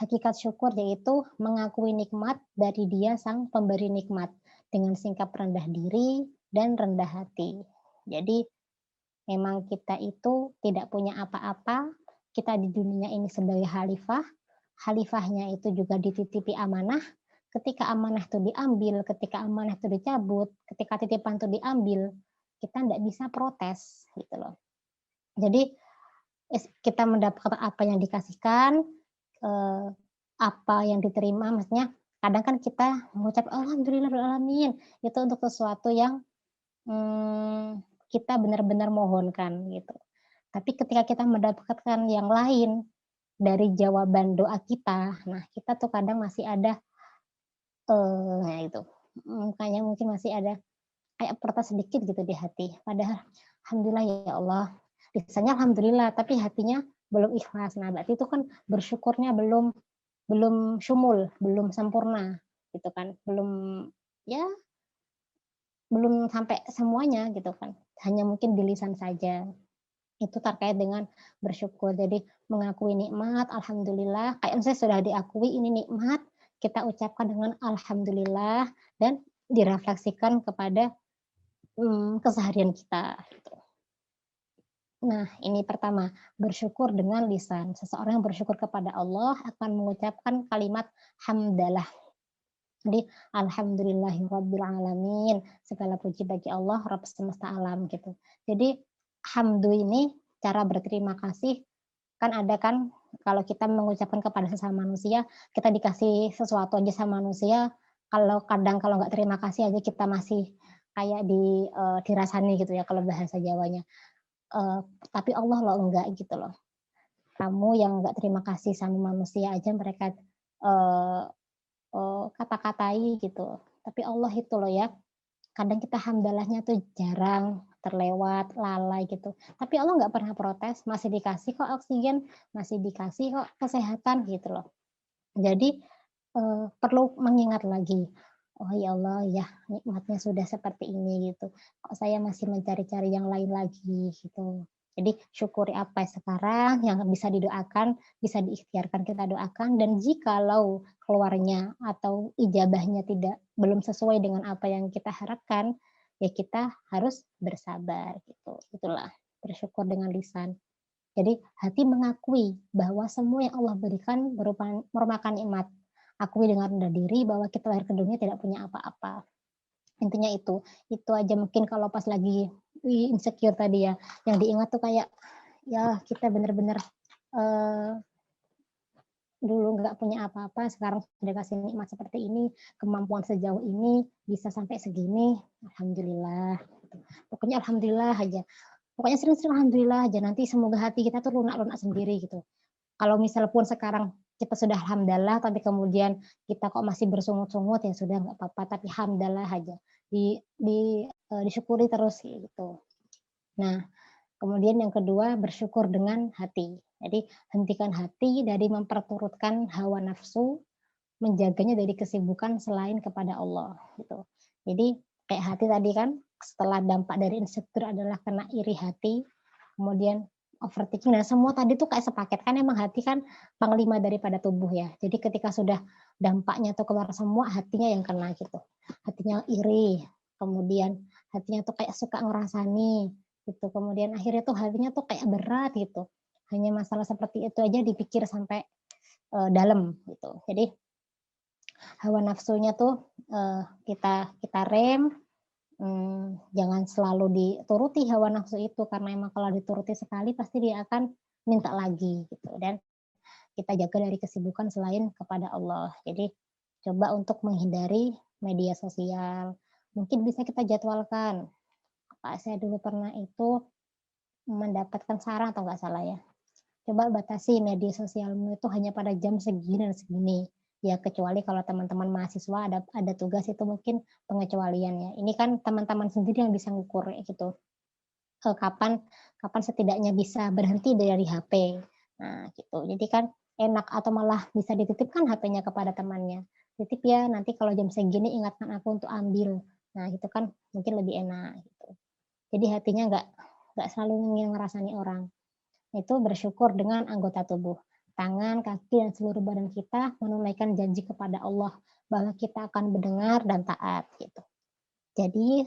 B: Hakikat syukur yaitu mengakui nikmat dari Dia sang pemberi nikmat dengan sikap rendah diri dan rendah hati. Jadi memang kita itu tidak punya apa-apa, kita di dunia ini sebagai khalifah, khalifahnya itu juga dititipi amanah, ketika amanah itu diambil, ketika amanah itu dicabut, ketika titipan itu diambil, kita tidak bisa protes gitu loh. Jadi kita mendapatkan apa yang dikasihkan, apa yang diterima, maksudnya kadang kan kita mengucap alhamdulillahirobbilalamin itu untuk sesuatu yang kita benar-benar mohonkan gitu. Tapi ketika kita mendapatkan yang lain dari jawaban doa kita, nah kita tuh kadang masih ada nah itu kayaknya mungkin masih ada kayak protes sedikit gitu di hati. Padahal alhamdulillah ya Allah, lisannya alhamdulillah tapi hatinya belum ikhlas. Nah, berarti itu kan bersyukurnya belum belum syumul, belum sempurna gitu kan. Ya belum sampai semuanya gitu kan. Hanya mungkin di lisan saja. Itu terkait dengan bersyukur. Jadi mengakui nikmat, alhamdulillah. Kayak misalnya sudah diakui ini nikmat, kita ucapkan dengan alhamdulillah dan direfleksikan kepada keseharian kita. Gitu. Nah, ini pertama, bersyukur dengan lisan. Seseorang yang bersyukur kepada Allah akan mengucapkan kalimat hamdalah. Jadi alhamdulillahirabbil alamin, segala puji bagi Allah Rabb semesta alam gitu. Jadi hamdu ini cara berterima kasih kan ada kan kalau kita mengucapkan kepada sesama manusia, kita dikasih sesuatu aja sama manusia, kalau kadang kalau nggak terima kasih aja kita masih kayak dirasani gitu ya kalau bahasa Jawanya. Tapi Allah loh enggak gitu loh. Kamu yang nggak terima kasih sama manusia aja mereka kata-katai gitu. Tapi Allah itu loh ya, kadang kita hamdalahnya tuh jarang, terlewat, lalai gitu. Tapi Allah nggak pernah protes, masih dikasih kok oksigen, masih dikasih kok kesehatan gitu loh. Jadi perlu mengingat lagi, oh ya Allah ya nikmatnya sudah seperti ini gitu. Kok saya masih mencari-cari yang lain lagi gitu. Jadi syukuri apa sekarang yang bisa didoakan, bisa diikhtiarkan kita doakan dan jikalau keluarnya atau ijabahnya belum sesuai dengan apa yang kita harapkan, ya kita harus bersabar gitu. Itulah bersyukur dengan lisan. Jadi hati mengakui bahwa semua yang Allah berikan merupakan nikmat. Akui dengan rendah diri bahwa kita lahir ke dunia tidak punya apa-apa. Intinya itu aja mungkin kalau pas lagi insecure tadi ya, yang diingat tuh kayak ya kita benar-benar dulu nggak punya apa-apa, sekarang sudah kasih nikmat seperti ini, kemampuan sejauh ini, bisa sampai segini, alhamdulillah. Pokoknya alhamdulillah aja. Pokoknya sering-sering alhamdulillah aja, nanti semoga hati kita tuh lunak-lunak sendiri gitu. Kalau misal pun sekarang kita sudah alhamdulillah, tapi kemudian kita kok masih bersungut-sungut, ya sudah nggak apa-apa, tapi alhamdulillah aja. Disyukuri terus gitu. Nah, kemudian yang kedua, bersyukur dengan hati. Jadi hentikan hati dari memperturutkan hawa nafsu, menjaganya dari kesibukan selain kepada Allah gitu. Jadi kayak hati tadi kan setelah dampak dari insecure adalah kena iri hati, kemudian overthinking dan semua tadi tuh kayak sepaket kan emang hati kan panglima daripada tubuh ya. Jadi ketika sudah dampaknya tuh keluar semua hatinya yang kena gitu. Hatinya iri, kemudian hatinya tuh kayak suka ngerasani gitu. Kemudian akhirnya tuh hatinya tuh kayak berat gitu. Hanya masalah seperti itu aja dipikir sampai dalam gitu. Jadi hawa nafsunya tuh kita rem, jangan selalu dituruti hawa nafsu itu karena emang kalau dituruti sekali pasti dia akan minta lagi gitu dan kita jaga dari kesibukan selain kepada Allah. Jadi coba untuk menghindari media sosial. Mungkin bisa kita jadwalkan. Pak saya dulu pernah itu mendapatkan saran atau nggak salah ya. Coba batasi media sosialmu itu hanya pada jam segini dan segini. Ya kecuali kalau teman-teman mahasiswa ada tugas itu mungkin pengecualian ya. Ini kan teman-teman sendiri yang bisa ngukur gitu. Kapan setidaknya bisa berhenti dari HP. Nah, gitu. Jadi kan enak atau malah bisa dititipkan HP-nya kepada temannya. Titip ya, nanti kalau jam segini ingatkan aku untuk ambil. Nah, itu kan mungkin lebih enak gitu. Jadi hatinya nggak selalu ingin ngerasani orang. Itu bersyukur dengan anggota tubuh. Tangan, kaki, dan seluruh badan kita menunaikan janji kepada Allah bahwa kita akan mendengar dan taat. Gitu. Jadi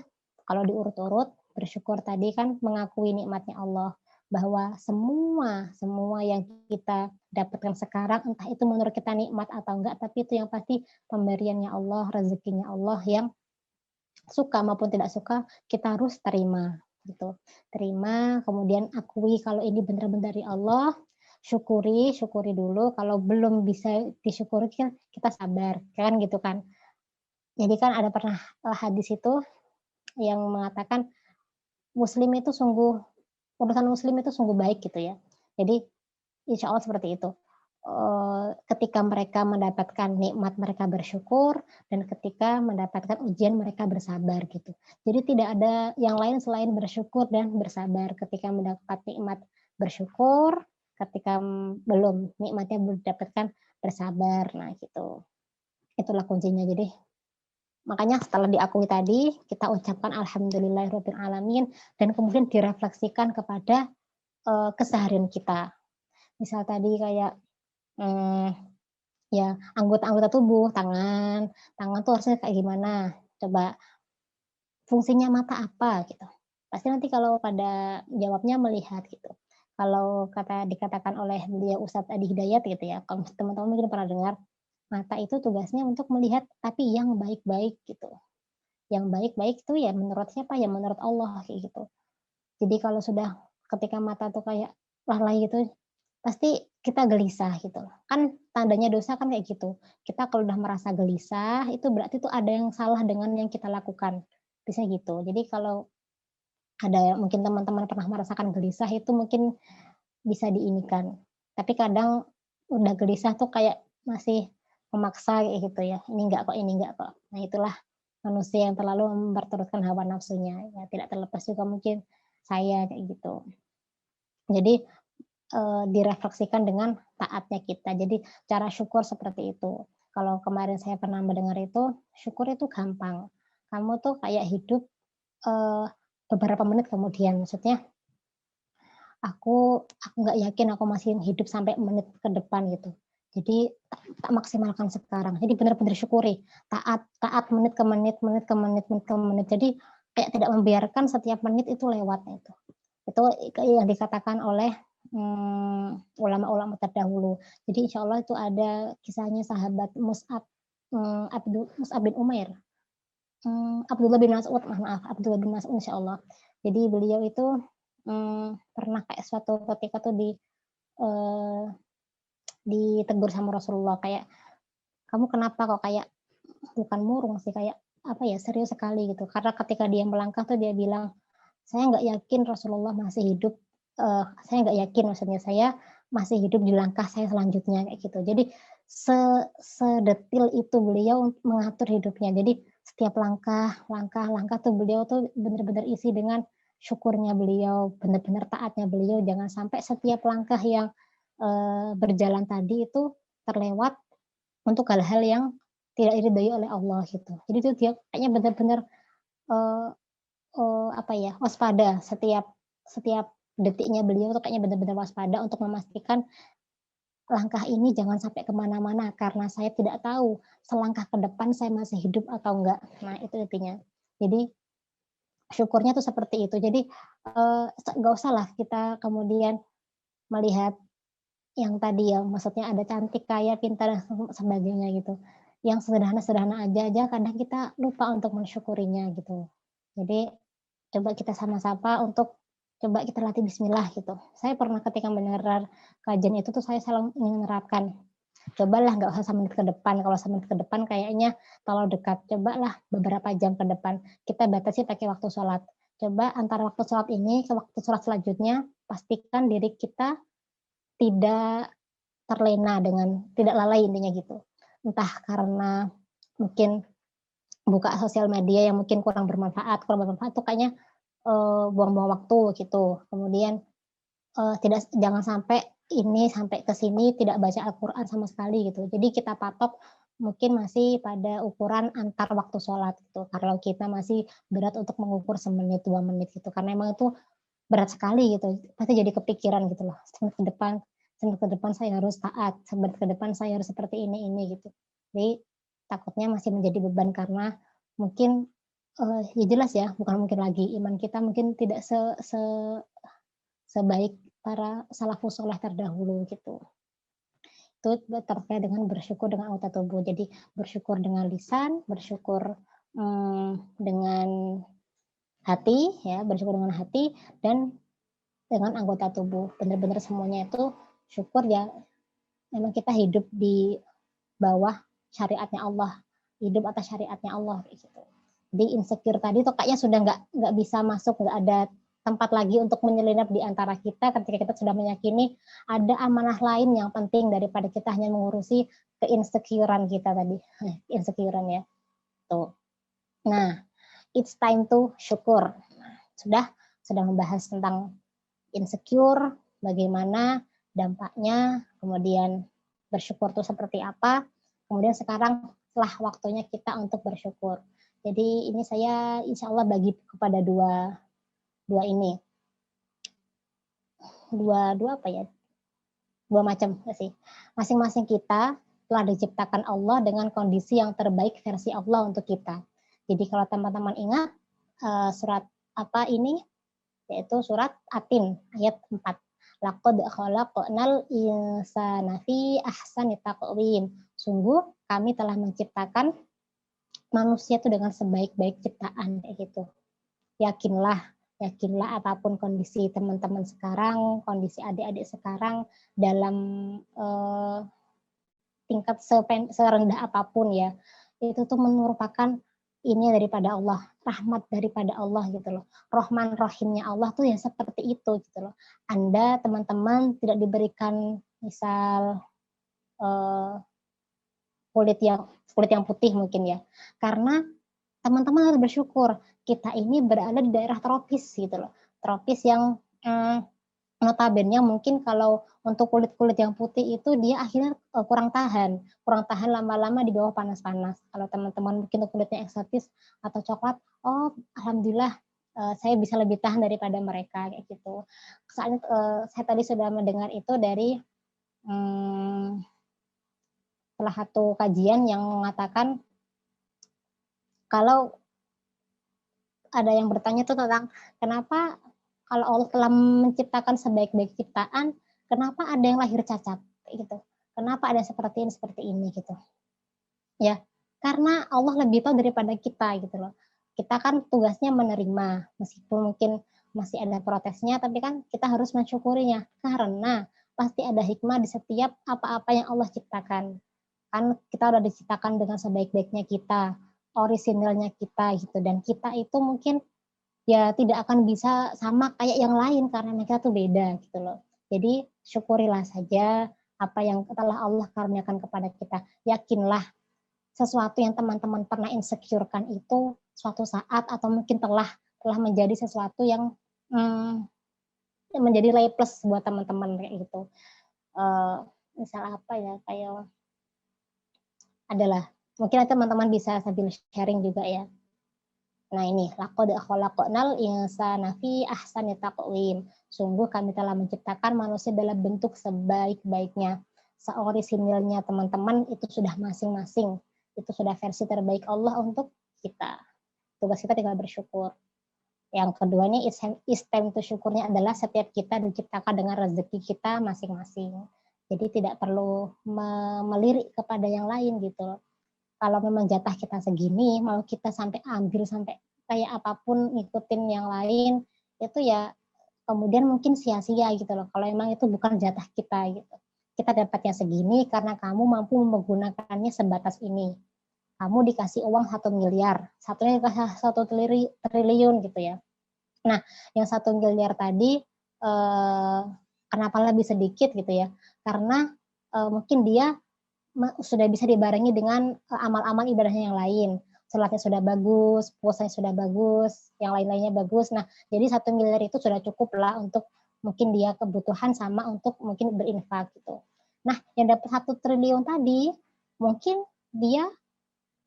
B: kalau diurut-urut, bersyukur tadi kan mengakui nikmatnya Allah bahwa semua yang kita dapatkan sekarang entah itu menurut kita nikmat atau enggak, tapi itu yang pasti pemberiannya Allah, rezekinya Allah yang suka maupun tidak suka kita harus terima. gitu. Terima, kemudian akui kalau ini benar-benar dari Allah, syukuri dulu, kalau belum bisa disyukuri kita sabar, kan gitu kan. Jadi kan ada pernah hadis itu yang mengatakan urusan muslim itu sungguh baik gitu ya. Jadi insya Allah seperti itu. Ketika mereka mendapatkan nikmat mereka bersyukur, dan ketika mendapatkan ujian mereka bersabar gitu. Jadi tidak ada yang lain selain bersyukur dan bersabar. Ketika mendapat nikmat bersyukur, ketika belum nikmatnya belum didapatkan bersabar. Nah gitu. Itulah kuncinya. Jadi makanya setelah diakui tadi, kita ucapkan alhamdulillahirabbil alamin, dan kemudian direfleksikan kepada keseharian kita. Misal tadi kayak ya anggota-anggota tubuh, tangan tuh harusnya kayak gimana? Coba fungsinya mata apa gitu. Pasti nanti kalau pada jawabnya melihat gitu. Kalau dikatakan oleh beliau Ustadz Adi Hidayat gitu ya, kalau teman-teman mungkin pernah dengar, mata itu tugasnya untuk melihat tapi yang baik-baik gitu. Yang baik-baik itu ya menurut siapa? Ya menurut Allah kayak gitu. Jadi kalau sudah ketika mata tuh kayak lalai gitu, pasti kita gelisah gitu. Kan tandanya dosa kan kayak gitu. Kita kalau udah merasa gelisah, itu berarti tuh ada yang salah dengan yang kita lakukan. Biasanya gitu. Jadi kalau ada mungkin teman-teman pernah merasakan gelisah, itu mungkin bisa diinikan. Tapi kadang udah gelisah tuh kayak masih memaksa kayak gitu ya. Ini enggak kok, ini enggak kok. Nah itulah manusia yang terlalu memperturutkan hawa nafsunya. Ya tidak terlepas juga mungkin saya kayak gitu. Jadi direfleksikan dengan taatnya kita. Jadi cara syukur seperti itu. Kalau kemarin saya pernah mendengar itu, syukur itu gampang. Kamu tuh kayak hidup beberapa menit kemudian. Maksudnya aku nggak yakin aku masih hidup sampai menit ke depan gitu. Jadi tak maksimalkan sekarang. Jadi benar-benar syukuri. Taat menit ke menit, menit ke menit, menit ke menit. Jadi kayak tidak membiarkan setiap menit itu lewat itu. Itu yang dikatakan oleh ulama-ulama terdahulu. Jadi insya Allah itu ada kisahnya sahabat Mus'ab bin Umair. Abdullah bin Mas'ud, maaf, Abdullah bin Mas'ud insya Allah. Jadi beliau itu pernah kayak suatu ketika tuh eh, ditegur sama Rasulullah kayak, kamu kenapa kok kayak bukan murung sih, kayak apa ya, serius sekali gitu. Karena ketika dia melangkah tuh dia bilang, saya nggak yakin Rasulullah masih hidup, saya nggak yakin maksudnya saya masih hidup di langkah saya selanjutnya kayak gitu. Jadi sedetil itu beliau mengatur hidupnya. Jadi setiap langkah tuh beliau tuh benar-benar isi dengan syukurnya beliau, benar-benar taatnya beliau. Jangan sampai setiap langkah yang berjalan tadi itu terlewat untuk hal-hal yang tidak diridhoi oleh Allah gitu. Jadi itu dia kayaknya benar-benar eh, apa ya, waspada setiap setiap detiknya beliau tuh kayaknya benar-benar waspada untuk memastikan langkah ini jangan sampai kemana-mana karena saya tidak tahu selangkah ke depan saya masih hidup atau enggak. Nah itu intinya. Jadi syukurnya tuh seperti itu. Jadi nggak usah lah kita kemudian melihat yang tadi ya, maksudnya ada cantik, kaya, pintar dan sebagainya gitu. Yang sederhana-sederhana aja kadang kita lupa untuk mensyukurinya gitu. Jadi coba kita sama-sama untuk coba kita latih bismillah gitu. Saya pernah ketika mendengar kajian itu tuh saya selalu ingin menerapkan. Cobalah nggak usah semenit ke depan. Kalau semenit ke depan kayaknya terlalu dekat. Cobalah beberapa jam ke depan. Kita batasi pakai waktu sholat. Coba antara waktu sholat ini ke waktu sholat selanjutnya, pastikan diri kita tidak terlena dengan, tidak lalai intinya gitu. Entah karena mungkin buka sosial media yang mungkin kurang bermanfaat tuh kayaknya buang-buang waktu gitu. Kemudian jangan sampai sampai ke sini tidak baca Al-Quran sama sekali gitu. Jadi kita patok mungkin masih pada ukuran antar waktu sholat gitu. Kalau kita masih berat untuk mengukur semenit 2 menit gitu, karena emang itu berat sekali gitu. Pasti jadi kepikiran gitu loh. Semenit ke depan saya harus taat. Semenit ke depan saya harus seperti ini gitu. Jadi takutnya masih menjadi beban karena mungkin ya jelas ya, bukan mungkin lagi iman kita mungkin tidak sebaik para salafus soleh terdahulu gitu. Itu terkait dengan bersyukur dengan anggota tubuh. Jadi bersyukur dengan lisan, bersyukur dengan hati, ya, bersyukur dengan hati dan dengan anggota tubuh. Benar-benar semuanya itu syukur ya. Memang kita hidup di bawah syariatnya Allah, hidup atas syariatnya Allah gitu. Jadi insecure tadi tuh kayaknya sudah nggak bisa masuk, nggak ada tempat lagi untuk menyelinap di antara kita ketika kita sudah meyakini ada amanah lain yang penting daripada kita hanya mengurusi keinsecurean kita tadi, insecurean ya. Tuh. Nah, it's time to syukur. Sudah membahas tentang insecure, bagaimana dampaknya, kemudian bersyukur itu seperti apa. Kemudian sekarang telah waktunya kita untuk bersyukur. Jadi ini saya insya Allah bagi kepada dua ini. Dua apa ya? Dua macam sih. Masing-masing kita telah diciptakan Allah dengan kondisi yang terbaik versi Allah untuk kita. Jadi kalau teman-teman ingat surat apa ini? Yaitu surat Atin ayat 4. Laqad khalaqnal insana fi ahsani taqwim. Sungguh kami telah menciptakan manusia itu dengan sebaik-baik ciptaan kayak gitu. Yakinlah apapun kondisi teman-teman sekarang, kondisi adik-adik sekarang dalam tingkat serendah apapun ya, itu tuh merupakan ini daripada Allah, rahmat daripada Allah gitu loh. Rahman Rahimnya Allah tuh ya seperti itu gitu loh. Anda teman-teman tidak diberikan misal kulit yang putih mungkin ya. Karena teman-teman harus bersyukur kita ini berada di daerah tropis gitu loh. Tropis yang notabene mungkin kalau untuk kulit-kulit yang putih itu dia akhirnya kurang tahan lama-lama di bawah panas-panas. Kalau teman-teman mungkin kulitnya eksotis atau coklat, oh alhamdulillah saya bisa lebih tahan daripada mereka kayak gitu. Soalnya saya tadi sudah mendengar itu dari salah satu kajian yang mengatakan kalau ada yang bertanya tuh tentang kenapa kalau Allah telah menciptakan sebaik-baik ciptaan, kenapa ada yang lahir cacat gitu? Kenapa ada seperti ini gitu? Ya, karena Allah lebih tahu daripada kita gitu loh. Kita kan tugasnya menerima, meskipun mungkin masih ada protesnya, tapi kan kita harus mensyukurinya karena pasti ada hikmah di setiap apa-apa yang Allah ciptakan. Kan kita udah diciptakan dengan sebaik-baiknya kita, orisinilnya kita gitu, dan kita itu mungkin ya tidak akan bisa sama kayak yang lain karena mereka tuh beda gitu loh. Jadi syukurilah saja apa yang telah Allah karuniakan kepada kita. Yakinlah sesuatu yang teman-teman pernah insecurekan itu suatu saat atau mungkin telah menjadi sesuatu yang menjadi nilai plus buat teman-teman kayak gitu. Misal apa ya, kayak adalah mungkin teman-teman bisa sambil sharing juga ya. Nah ini, laqad khalaqnal insana fi ahsani taqwim. Sungguh kami telah menciptakan manusia dalam bentuk sebaik-baiknya. Seorisinilnya teman-teman itu sudah masing-masing. Itu sudah versi terbaik Allah untuk kita. Tugas kita tinggal bersyukur. Yang keduanya, is time to syukurnya adalah setiap kita diciptakan dengan rezeki kita masing-masing. Jadi tidak perlu melirik kepada yang lain gitu. Kalau memang jatah kita segini, mau kita sampai ambil sampai kayak apapun ngikutin yang lain, itu ya kemudian mungkin sia-sia gitu loh. Kalau emang itu bukan jatah kita gitu. Kita dapatnya segini karena kamu mampu menggunakannya sebatas ini. Kamu dikasih uang 1 miliar, satunya dikasih 1 triliun gitu ya. Nah, yang 1 miliar tadi kenapa lebih sedikit gitu ya? Karena mungkin dia sudah bisa dibarengi dengan amal-amal ibadahnya yang lain. Salatnya sudah bagus, puasanya sudah bagus, yang lain-lainnya bagus. Nah, jadi 1 miliar itu sudah cukup lah untuk mungkin dia kebutuhan sama untuk mungkin berinfak gitu. Nah, yang dapat 1 triliun tadi, mungkin dia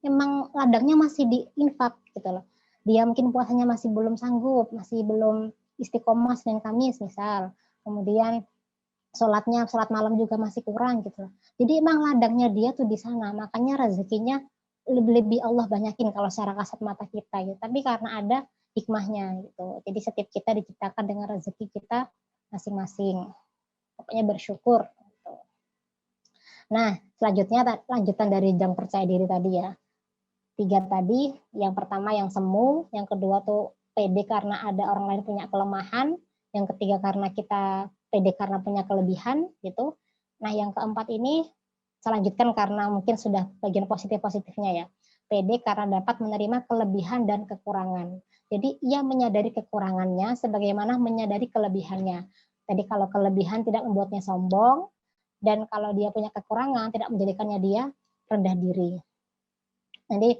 B: memang ladangnya masih diinfak gitu loh. Dia mungkin puasanya masih belum sanggup, masih belum istiqomah Senin Kamis misal. Kemudian sholat malam juga masih kurang gitu. Jadi emang ladangnya dia tuh di sana, makanya rezekinya lebih Allah banyakin kalau secara kasat mata kita gitu. Tapi karena ada hikmahnya gitu. Jadi setiap kita diciptakan dengan rezeki kita masing-masing. Pokoknya bersyukur. Gitu. Nah, selanjutnya lanjutan dari jam percaya diri tadi ya. 3 tadi, yang pertama yang semu, yang kedua tuh pede karena ada orang lain punya kelemahan, yang ketiga karena kita pede karena punya kelebihan gitu. Nah, yang keempat ini saya lanjutkan karena mungkin sudah bagian positif-positifnya ya. Pede karena dapat menerima kelebihan dan kekurangan. Jadi ia menyadari kekurangannya sebagaimana menyadari kelebihannya. Jadi kalau kelebihan tidak membuatnya sombong, dan kalau dia punya kekurangan tidak menjadikannya dia rendah diri. Jadi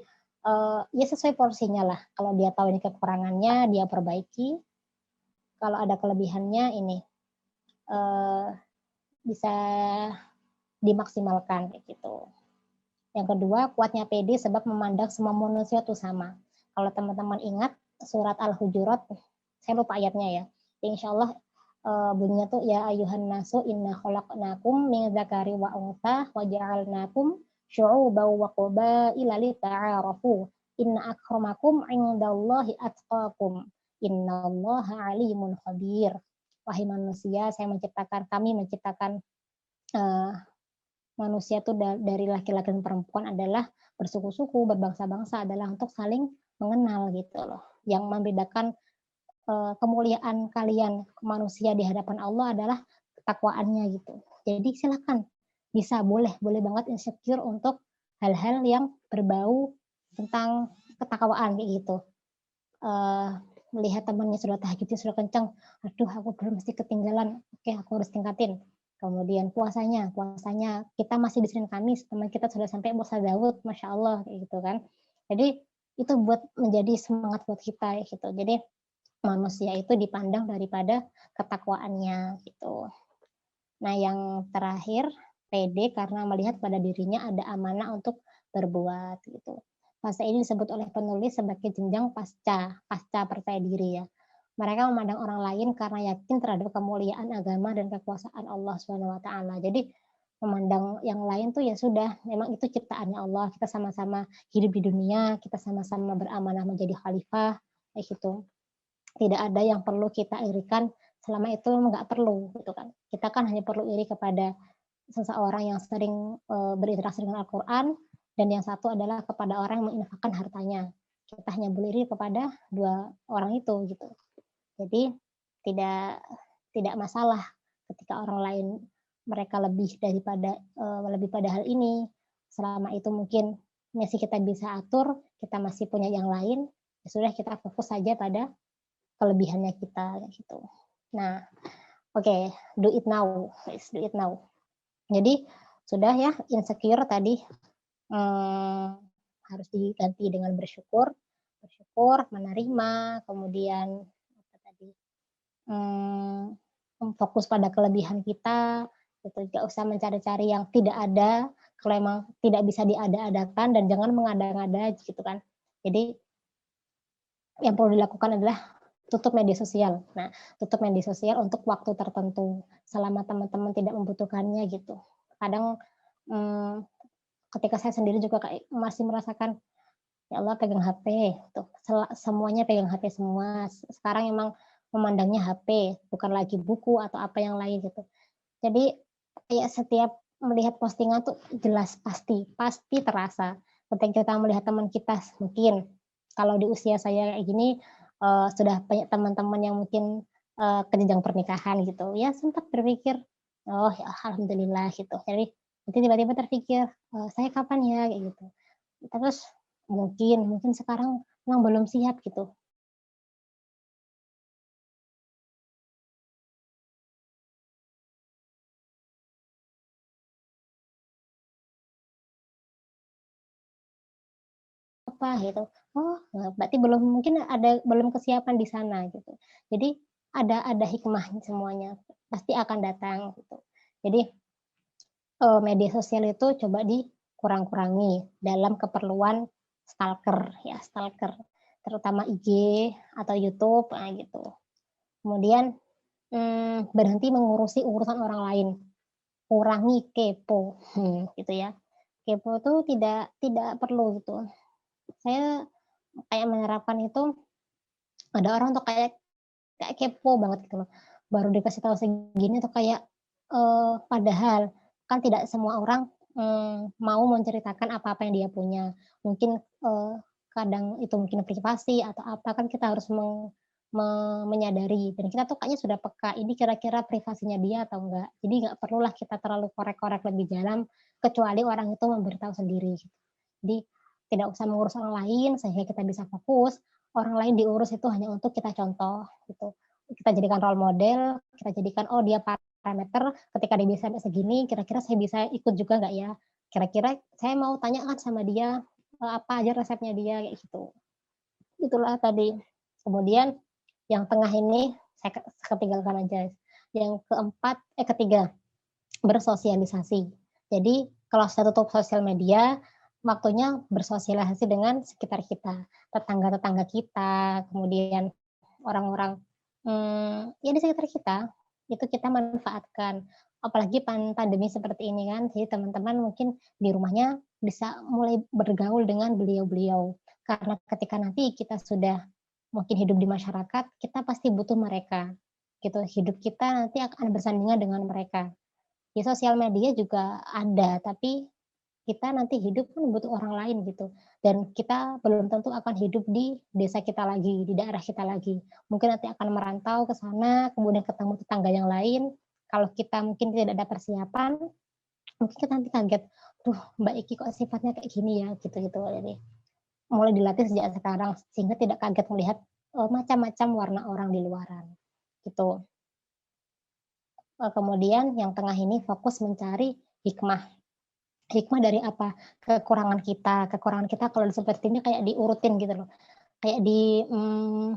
B: ya sesuai porsinya lah. Kalau dia tahu ini kekurangannya, dia perbaiki. Kalau ada kelebihannya ini bisa dimaksimalkan kayak gitu. Yang kedua, kuatnya PD sebab memandang semua manusia itu sama. Kalau teman-teman ingat surat Al-Hujurat, saya lupa ayatnya ya. Insya Allah bunyinya tuh ya ayuhan nasu inna khalaqnakum min dzakari wa untha wa ja'alnakum syu'uban wa qabaila lita'arafu inna akramakum 'indallahi atqakum innallaha alimun khabir. Wahai manusia, kami menciptakan manusia itu dari laki-laki dan perempuan adalah bersuku-suku, berbangsa-bangsa adalah untuk saling mengenal gitu loh. Yang membedakan kemuliaan kalian manusia di hadapan Allah adalah ketakwaannya gitu. Jadi silakan bisa boleh banget insecure untuk hal-hal yang berbau tentang ketakwaan kayak gitu. Melihat temannya sudah tahajudnya sudah kencang, aduh aku belum mesti ketinggalan, oke aku harus tingkatin. Kemudian puasanya kita masih di Senin Kamis, teman kita sudah sampai puasa Daud, masya Allah kayak gitu kan. Jadi itu buat menjadi semangat buat kita gitu. Jadi manusia itu dipandang daripada ketakwaannya gitu. Nah yang terakhir pede karena melihat pada dirinya ada amanah untuk berbuat gitu. Fase ini disebut oleh penulis sebagai jenjang pasca percaya diri ya. Mereka memandang orang lain karena yakin terhadap kemuliaan agama dan kekuasaan Allah Subhanahu wa taala. Jadi memandang yang lain tuh ya sudah, memang itu ciptaannya Allah. Kita sama-sama hidup di dunia, kita sama-sama beramanah menjadi khalifah kayak gitu. Tidak ada yang perlu kita irikan selama itu nggak perlu gitu kan. Kita kan hanya perlu iri kepada seseorang yang sering berinteraksi dengan Al-Quran, dan yang satu adalah kepada orang yang menginfakkan hartanya. Kita hanya boleh iri kepada dua orang itu gitu. Jadi tidak masalah ketika orang lain mereka lebih pada hal ini, selama itu mungkin masih kita bisa atur, kita masih punya yang lain, ya sudah kita fokus saja pada kelebihannya kita gitu. Nah, oke, do it now, guys, do it now. Jadi sudah ya insecure tadi harus diganti dengan bersyukur, menerima, kemudian apa tadi fokus pada kelebihan kita, gitu. Gak usah mencari-cari yang tidak ada, kalau emang tidak bisa diada-adakan, dan jangan mengada-ngada gitu kan. Jadi yang perlu dilakukan adalah tutup media sosial. Nah, tutup media sosial untuk waktu tertentu selama teman-teman tidak membutuhkannya gitu. Kadang ketika saya sendiri juga kayak masih merasakan ya Allah pegang HP tuh, semuanya pegang HP semua. Sekarang emang memandangnya HP, bukan lagi buku atau apa yang lain gitu. Jadi kayak setiap melihat postingan tuh jelas pasti terasa. Ketika kita melihat teman kita, mungkin kalau di usia saya kayak gini sudah banyak teman-teman yang mungkin ke jenjang pernikahan gitu, ya sempat berpikir, oh ya alhamdulillah gitu. Jadi nanti tiba-tiba terpikir, saya kapan ya kayak gitu. Terus mungkin sekarang memang belum siap gitu. Apa gitu. Oh, berarti belum kesiapan di sana gitu. Jadi ada hikmah semuanya. Pasti akan datang gitu. Jadi media sosial itu coba dikurang-kurangi dalam keperluan stalker ya, terutama IG atau YouTube gitu. Kemudian berhenti mengurusi urusan orang lain, kurangi kepo gitu ya. Kepo itu tidak perlu gitu. Saya kayak menerapkan itu, ada orang tuh kayak kepo banget gitu loh. Baru dikasih tahu segini tuh kayak padahal kan tidak semua orang mau menceritakan apa-apa yang dia punya. Mungkin kadang itu mungkin privasi atau apa, kan kita harus menyadari, dan kita tuh kayaknya sudah peka, ini kira-kira privasinya dia atau enggak. Jadi nggak perlulah kita terlalu korek-korek lebih dalam, kecuali orang itu memberitahu sendiri, gitu. Jadi tidak usah mengurus orang lain sehingga kita bisa fokus, orang lain diurus itu hanya untuk kita contoh, gitu. Kita jadikan role model, kita jadikan, oh dia parameter, ketika dia bisa segini, kira-kira saya bisa ikut juga nggak ya? Kira-kira saya mau tanya kan sama dia, apa aja resepnya dia, kayak gitu. Itulah tadi. Kemudian yang tengah ini saya ketinggalkan aja. Yang ketiga, bersosialisasi. Jadi kalau sudah tutup sosial media, waktunya bersosialisasi dengan sekitar kita, tetangga-tetangga kita, kemudian orang-orang ya di sekitar kita, itu kita manfaatkan. Apalagi pandemi seperti ini kan, jadi teman-teman mungkin di rumahnya bisa mulai bergaul dengan beliau-beliau. Karena ketika nanti kita sudah mungkin hidup di masyarakat, kita pasti butuh mereka. Gitu, hidup kita nanti akan bersandingan dengan mereka. Di sosial media juga ada, tapi kita nanti hidup kan butuh orang lain gitu. Dan kita belum tentu akan hidup di desa kita lagi, di daerah kita lagi. Mungkin nanti akan merantau ke sana, kemudian ketemu tetangga yang lain. Kalau kita mungkin tidak ada persiapan, mungkin kita nanti kaget, tuh Mbak Iki kok sifatnya kayak gini ya, gitu-gitu. Jadi mulai dilatih sejak sekarang sehingga tidak kaget melihat macam-macam warna orang di luaran. Gitu. Kemudian yang tengah ini fokus mencari hikmah. Hikmah dari apa? Kekurangan kita kalau seperti ini kayak diurutin gitu loh. Kayak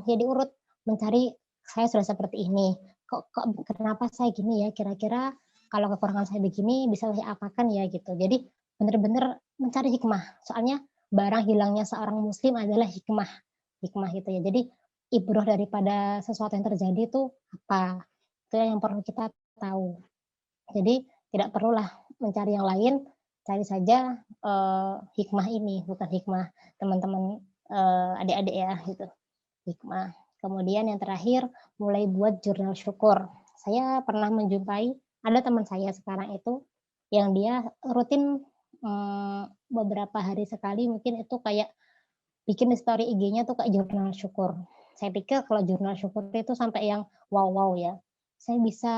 B: ya diurut, mencari saya sudah seperti ini. Kok kenapa saya gini ya? Kira-kira kalau kekurangan saya begini bisa saya apakan ya gitu. Jadi benar-benar mencari hikmah. Soalnya barang hilangnya seorang muslim adalah hikmah. Hikmah gitu ya. Jadi ibrah daripada sesuatu yang terjadi itu apa? Itu yang perlu kita tahu. Jadi tidak perlulah mencari yang lain, cari saja hikmah ini, bukan hikmah teman-teman adik-adik ya gitu. Hikmah. Kemudian yang terakhir, mulai buat jurnal syukur. Saya pernah menjumpai ada teman saya sekarang itu yang dia rutin beberapa hari sekali mungkin itu kayak bikin di story IG-nya tuh kayak jurnal syukur. Saya pikir kalau jurnal syukur itu sampai yang wow ya. Saya bisa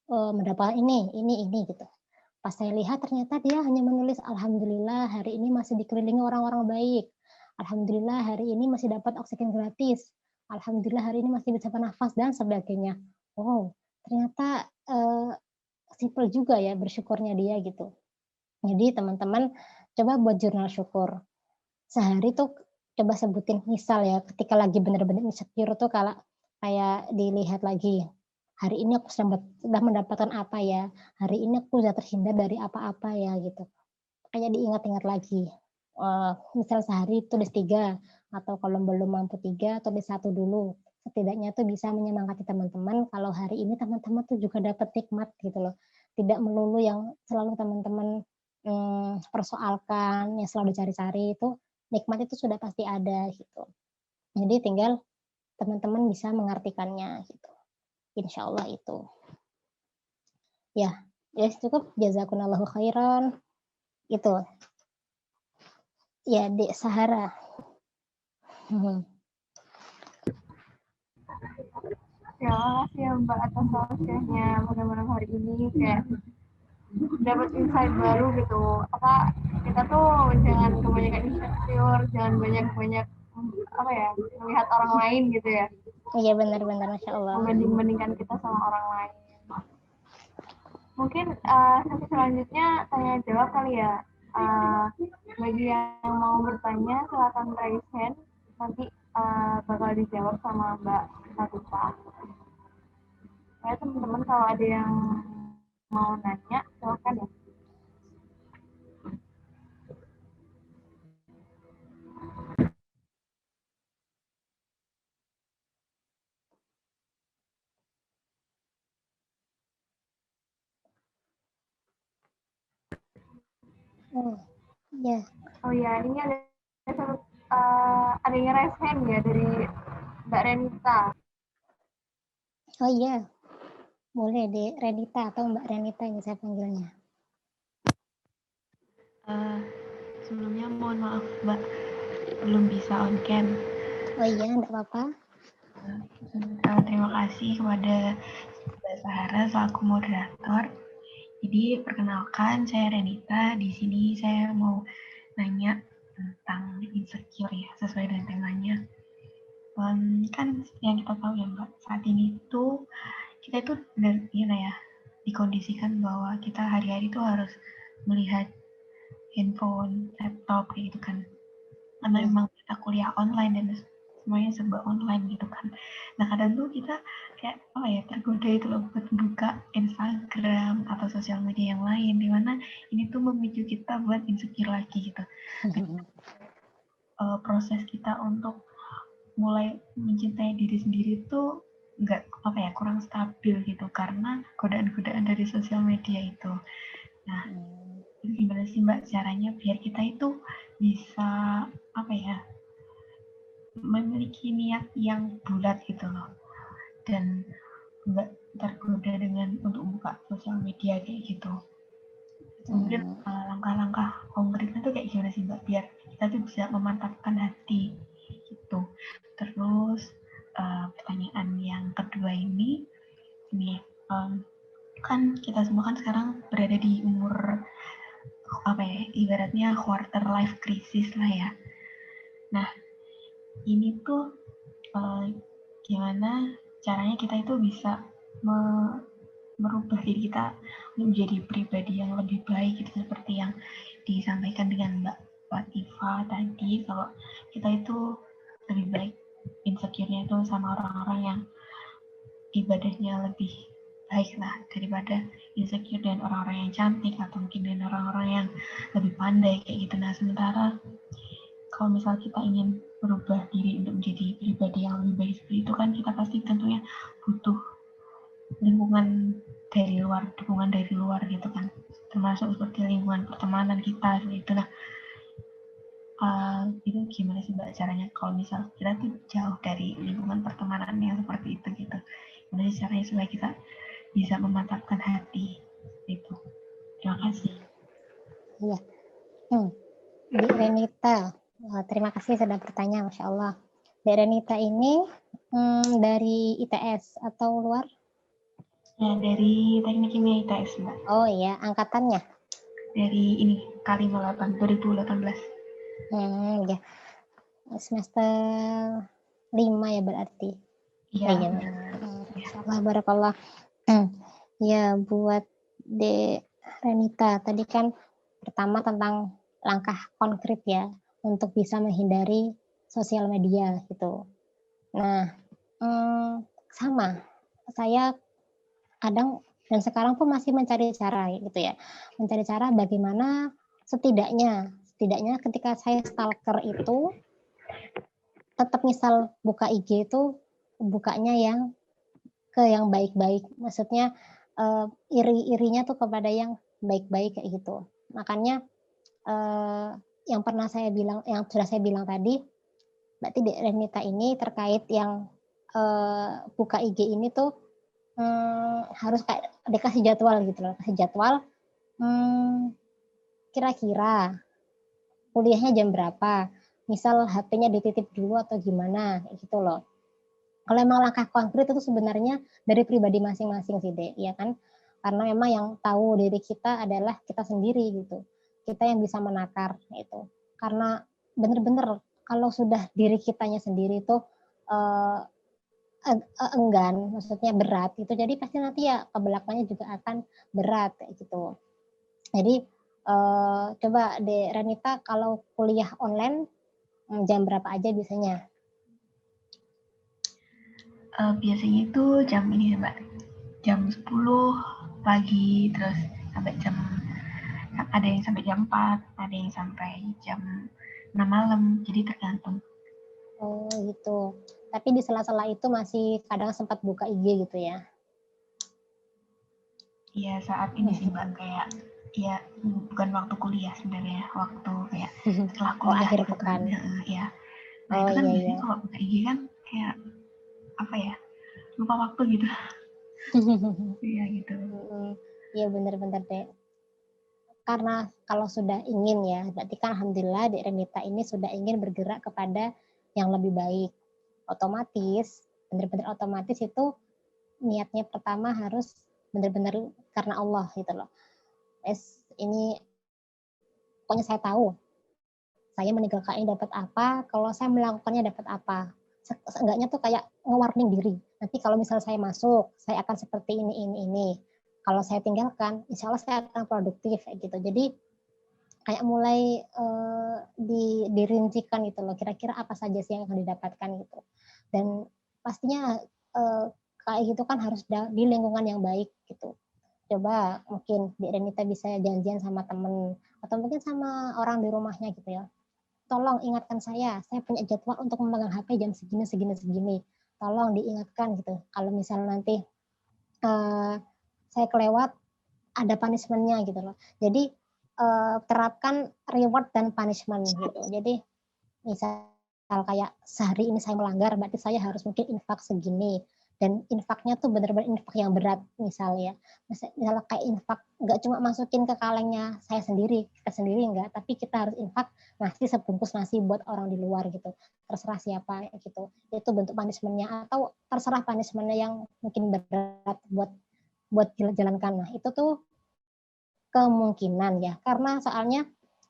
B: mendapatkan ini gitu. Pas saya lihat ternyata dia hanya menulis alhamdulillah hari ini masih dikelilingi orang-orang baik. Alhamdulillah hari ini masih dapat oksigen gratis. Alhamdulillah hari ini masih bisa bernafas dan sebagainya. Wow, ternyata simpel juga ya bersyukurnya dia gitu. Jadi teman-teman coba buat jurnal syukur. Sehari tuh coba sebutin misal ya ketika lagi bener-bener insecure tuh kalau kayak dilihat lagi, hari ini aku sudah mendapatkan apa ya, hari ini aku sudah terhindar dari apa-apa ya gitu. Kayak diingat-ingat lagi, misal sehari tulis 3 atau kalau belum mampu 3 tulis 1 dulu. Setidaknya tuh bisa menyemangati teman-teman kalau hari ini teman-teman tuh juga dapat nikmat gitu loh. Tidak melulu yang selalu teman-teman persoalkan, yang selalu dicari-cari itu nikmat itu sudah pasti ada gitu. Jadi tinggal teman-teman bisa mengartikannya gitu. Insya Allah itu. Ya, ya cukup. Jazakumullahu khairan. Itu. Ya, Dek Sahara.
A: Ya, makasih ya Mbak atas share-nya. Mudah-mudahan hari ini kayak dapat insight baru gitu. Apa kita tuh jangan kebanyakan insecure, jangan banyak-banyak apa ya melihat orang lain gitu ya.
B: Iya benar-benar, Masya Allah.
A: Membanding-bandingkan kita sama orang lain. Mungkin sesi selanjutnya tanya jawab kali ya. Bagi yang mau bertanya silakan raise hand. Nanti bakal dijawab sama Mbak Natita. Ya teman-teman kalau ada yang mau nanya silakan ya.
B: Oh, ya.
A: Oh ya, ini ada yang raise hand ya dari Mbak Renita.
B: Oh iya, boleh di Renita atau Mbak Renita yang saya panggilnya.
C: Sebelumnya mohon maaf Mbak, belum bisa on cam.
B: Oh iya, enggak apa-apa.
C: Terima kasih kepada Mbak Sahara selaku moderator. Jadi perkenalkan, saya Renita. Di sini saya mau nanya tentang insecure ya, sesuai dengan temanya. Kan yang kita tahu ya Mbak, saat ini tuh kita itu dikondisikan bahwa kita hari-hari tuh harus melihat handphone, laptop kayak gitu kan. Karena memang kita kuliah online dan semuanya serba online gitu kan. Nah kadang tuh kita kayak tergoda itu loh buat buka Instagram atau sosial media yang lain, dimana ini tuh memicu kita buat insecure lagi gitu. Proses kita untuk mulai mencintai diri sendiri tuh nggak kurang stabil gitu karena godaan-godaan dari sosial media itu. Nah, gimana sih Mbak caranya biar kita itu bisa memiliki niat yang bulat gitu loh dan nggak tergoda dengan untuk buka sosial media kayak gitu. Mungkin langkah-langkah konkretnya tuh kayak gimana sih Mbak biar kita tuh bisa memantapkan hati gitu. Terus pertanyaan yang kedua ini kan kita semua kan sekarang berada di umur ibaratnya quarter life crisis lah ya. Nah ini tuh gimana caranya kita itu bisa merubah diri kita menjadi pribadi yang lebih baik gitu, seperti yang disampaikan dengan Mbak Latifa tadi, kalau kita itu lebih baik insecure-nya itu sama orang-orang yang ibadahnya lebih baik lah daripada insecure dengan orang-orang yang cantik atau mungkin dengan orang-orang yang lebih pandai kayak gitu. Nah sementara kalau misal kita ingin merubah diri untuk menjadi pribadi yang lebih baik seperti itu kan kita pasti tentunya butuh lingkungan dari luar, dukungan dari luar gitu kan, termasuk seperti lingkungan pertemanan kita seperti itu. Nah itu gimana sih Mbak caranya kalau misal kita tuh jauh dari lingkungan pertemanan yang seperti itu gitu, gimana sih caranya supaya kita bisa memantapkan hati itu. Terima kasih.
B: Iya. Di Renita, terima kasih sudah bertanya, Masya Allah. Di Renita ini dari ITS atau luar?
C: Ya, dari Teknik Kimia ITS Mbak.
B: Oh iya, angkatannya?
C: Dari ini, K58, 2018.
B: Ya. Semester 5 ya berarti?
C: Iya.
B: Ya. Masya Allah, barakallah. Ya, buat De Renita, tadi kan pertama tentang langkah konkret ya untuk bisa menghindari sosial media gitu. Nah, sama, saya kadang dan sekarang pun masih mencari cara gitu ya, mencari cara bagaimana setidaknya ketika saya stalker itu tetap misal buka IG itu bukanya yang baik-baik, maksudnya iri-irinya tuh kepada yang baik-baik kayak gitu. Makanya yang sudah saya bilang tadi, berarti Renita ini terkait yang buka IG ini tuh harus kayak dikasih jadwal gitu loh, kasih jadwal kira-kira kuliahnya jam berapa, misal HP-nya dititip dulu atau gimana gitu loh. Kalau emang langkah konkret itu sebenarnya dari pribadi masing-masing sih Dek, ya kan? Karena memang yang tahu diri kita adalah kita sendiri gitu. Kita yang bisa menakar itu. Karena benar-benar kalau sudah diri kitanya sendiri itu enggan, maksudnya berat gitu. Jadi pasti nanti ya ke belakangnya juga akan berat kayak gitu. Jadi coba De Renita kalau kuliah online jam berapa aja biasanya?
C: Biasanya itu jam ini Mbak, jam 10 pagi, terus sampai ada yang sampai jam 4, ada yang sampai jam 6 malam, jadi tergantung.
B: Oh gitu. Tapi di sela-sela itu masih kadang sempat buka IG gitu ya?
C: Iya saat ini sih Mbak, kayak ya bukan waktu kuliah sebenarnya, waktu kayak setelah kuliah
B: akhir
C: gitu
B: pekan.
C: kan. Ya. Nah itu kan biasanya kalau buka IG kan kayak lupa waktu gitu. Iya gitu.
B: Iya benar-benar deh. karena kalau sudah ingin ya, berarti kan alhamdulillah Dek Renita ini sudah ingin bergerak kepada yang lebih baik. Otomatis, benar-benar otomatis itu niatnya pertama harus benar-benar karena Allah gitu loh. Ini pokoknya saya tahu saya meninggalkan ini dapat apa, kalau saya melakukannya dapat apa. Seenggaknya tuh kayak nge-warning diri. Nanti kalau misal saya masuk, saya akan seperti ini. Kalau saya tinggalkan, insya Allah saya akan produktif kayak gitu. Jadi kayak mulai dirincikan gitu loh, kira-kira apa saja sih yang akan didapatkan gitu. Dan pastinya kayak gitu kan harus di lingkungan yang baik gitu. Coba mungkin Dek Renita bisa janjian sama temen atau mungkin sama orang di rumahnya gitu ya. Tolong ingatkan saya punya jadwal untuk memegang HP jam segini. Tolong diingatkan gitu. Kalau misalnya nanti saya kelewat, ada punishment-nya gitu loh. Jadi terapkan reward dan punishment gitu. Jadi misal kayak sehari ini saya melanggar, berarti saya harus mungkin infak segini. Dan infaknya tuh benar-benar infak yang berat misalnya. Misalnya kayak infak nggak cuma masukin ke kalengnya saya sendiri, kita sendiri enggak, tapi kita harus infak ngasih sebungkus nasi buat orang di luar gitu. Terserah siapa gitu. Itu bentuk punishment-nya, atau terserah punishment-nya yang mungkin berat buat dijalankan. Nah, itu tuh kemungkinan ya. Karena soalnya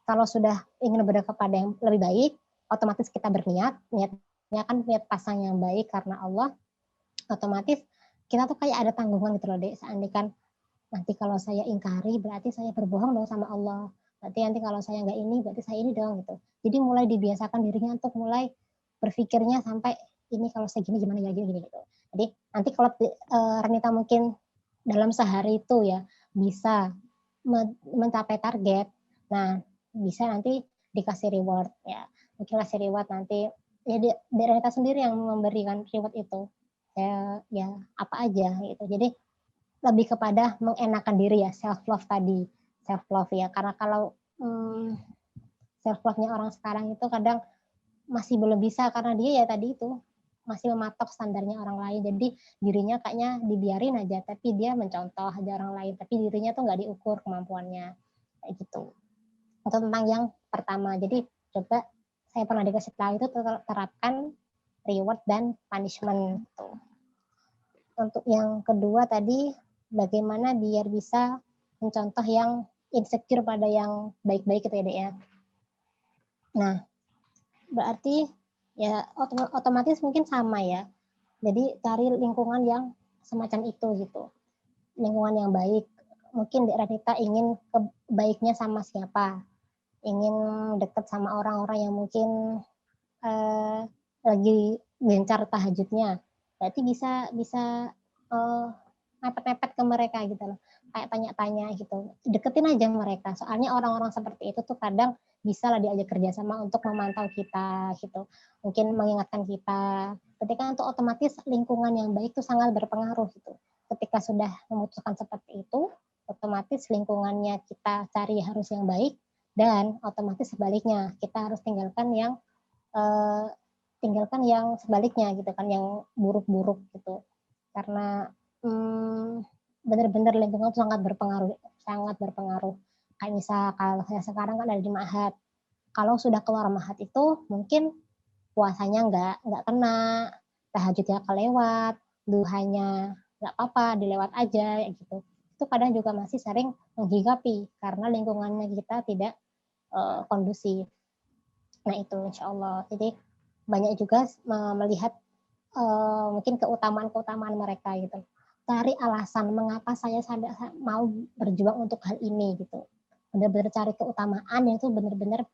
B: kalau sudah ingin berada kepada yang lebih baik, otomatis kita berniat, niatnya kan niat pasang yang baik karena Allah, otomatis kita tuh kayak ada tanggungan gitu loh, Dek. Seandainya kan nanti kalau saya ingkari berarti saya berbohong dong sama Allah. Berarti nanti kalau saya nggak ini berarti saya ini dong gitu. Jadi mulai dibiasakan dirinya untuk mulai berpikirnya sampai ini kalau saya gini gimana ya gini gitu. Jadi nanti kalau Renita mungkin dalam sehari itu ya bisa mencapai target, nah bisa nanti dikasih reward ya. Mungkin kasih reward nanti ya Renita sendiri yang memberikan reward itu. Ya apa aja gitu. Jadi lebih kepada mengenakan diri ya, self love tadi, self love ya. Karena kalau self love-nya orang sekarang itu kadang masih belum bisa karena dia ya tadi itu masih mematok standarnya orang lain. Jadi dirinya kayaknya dibiarin aja, tapi dia mencontoh aja orang lain, tapi dirinya tuh nggak diukur kemampuannya kayak gitu. Itu tentang yang pertama. Jadi coba saya pernah dikasih tahu itu terapkan reward dan punishment gitu. Untuk yang kedua tadi, bagaimana biar bisa mencontoh yang insecure pada yang baik-baik gitu ya, Dek ya. Nah, berarti ya otomatis mungkin sama ya. Jadi cari lingkungan yang semacam itu gitu. Lingkungan yang baik. Mungkin Dek Renita ingin baiknya sama siapa. Ingin dekat sama orang-orang yang mungkin lagi gencar tahajudnya. Berarti bisa mepet-mepet ke mereka gitu loh, kayak tanya-tanya gitu, deketin aja mereka. Soalnya orang-orang seperti itu tuh kadang bisa lah diajak kerjasama untuk memantau kita gitu, mungkin mengingatkan kita. Ketika itu otomatis lingkungan yang baik itu sangat berpengaruh gitu. Ketika sudah memutuskan seperti itu, otomatis lingkungannya kita cari harus yang baik, dan otomatis sebaliknya kita harus tinggalkan yang sebaliknya gitu kan, yang buruk-buruk gitu. Karena benar-benar lingkungan itu sangat berpengaruh. Kayak misal kalau saya sekarang kan ada di Ma'had, kalau sudah keluar Ma'had itu mungkin puasanya nggak kena, tahajudnya kelewat, duhanya nggak apa-apa, dilewat aja gitu. Itu kadang juga masih sering menghinggapi karena lingkungannya kita tidak kondusif. Nah itu insya Allah. Jadi banyak juga melihat mungkin keutamaan mereka gitu. Cari alasan mengapa saya mau berjuang untuk hal ini gitu. Benar-benar cari keutamaan yang itu benar-benar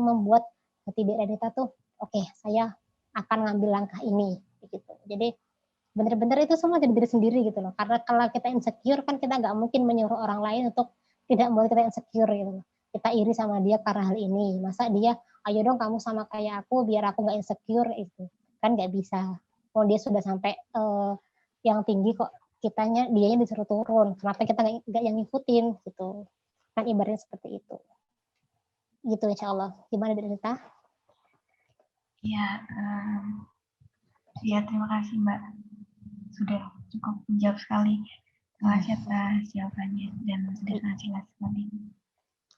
B: membuat hati Dek Renita tuh oke, saya akan ngambil langkah ini gitu. Jadi benar-benar itu semua dari diri sendiri gitu loh. Karena kalau kita insecure kan kita nggak mungkin menyuruh orang lain untuk tidak boleh kita insecure gitu. Kita iri sama dia karena hal ini. Masa dia, ayo dong kamu sama kayak aku biar aku nggak insecure itu. Kan nggak bisa. Kalau dia sudah sampai yang tinggi kok dianya disuruh turun. Kenapa kita nggak yang ngikutin gitu. Kan ibaratnya seperti itu. Gitu insya Allah. Gimana Dita?
C: Ya, terima kasih Mbak. Sudah cukup menjawab sekali. Terima kasih atas jawabannya dan sudah sangat jelas sekali.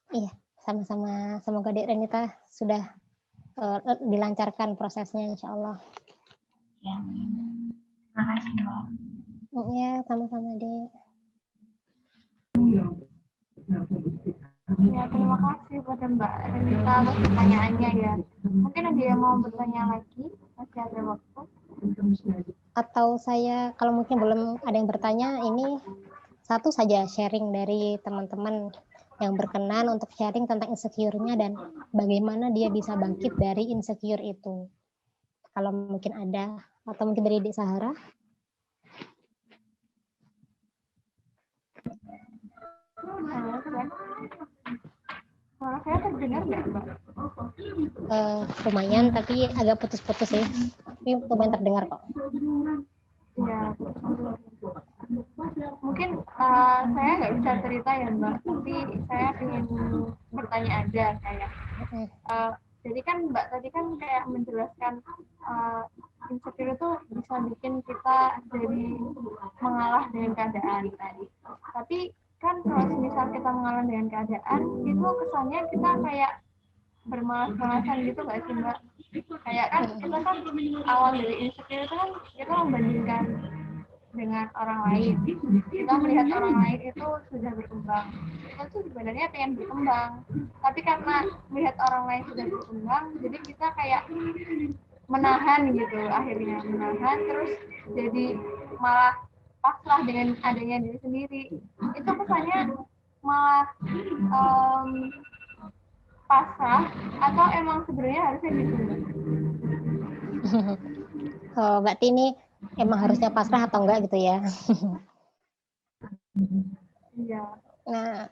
B: Iya, sama-sama. Semoga Dek Renita sudah dilancarkan prosesnya, insya Allah.
C: Ya, terima kasih Mbak.
B: Ya, sama-sama Dek.
A: Ya, terima kasih pada Mbak Renita atas pertanyaannya ya. Mungkin ada yang mau bertanya lagi, masih ada waktu.
B: Atau saya, kalau mungkin belum ada yang bertanya, ini satu saja sharing dari teman-teman yang berkenan untuk sharing tentang insecure-nya dan bagaimana dia bisa bangkit dari insecure itu. Kalau mungkin ada, atau mungkin dari Dek Sahara.
A: Suara saya terdengar nggak, Mbak?
B: Lumayan, tapi agak putus-putus sih. Tapi lumayan terdengar kok.
A: Ya, mungkin saya nggak bisa cerita ya Mbak, tapi saya ingin bertanya aja kayak. Jadi kan Mbak tadi kan kayak menjelaskan insecure itu bisa bikin kita jadi mengalah dengan keadaan tadi. Tapi kan kalau misal kita mengalah dengan keadaan, itu kesannya kita kayak bermalas-malasan gitu nggak sih Mbak? Kayak kan kita kan awal dari insecure itu kan kita membandingkan dengan orang lain. Kita melihat orang lain itu sudah berkembang. Kita tuh sebenarnya pengen berkembang. Tapi karena melihat orang lain sudah berkembang, jadi kita kayak menahan gitu. Akhirnya menahan terus jadi malah pasrah dengan adanya diri sendiri. Itu kesannya malah pasrah atau emang sebenarnya harusnya gitu?
B: Mbak Tini emang harusnya pasrah atau enggak gitu ya?
A: Iya.
B: Nah,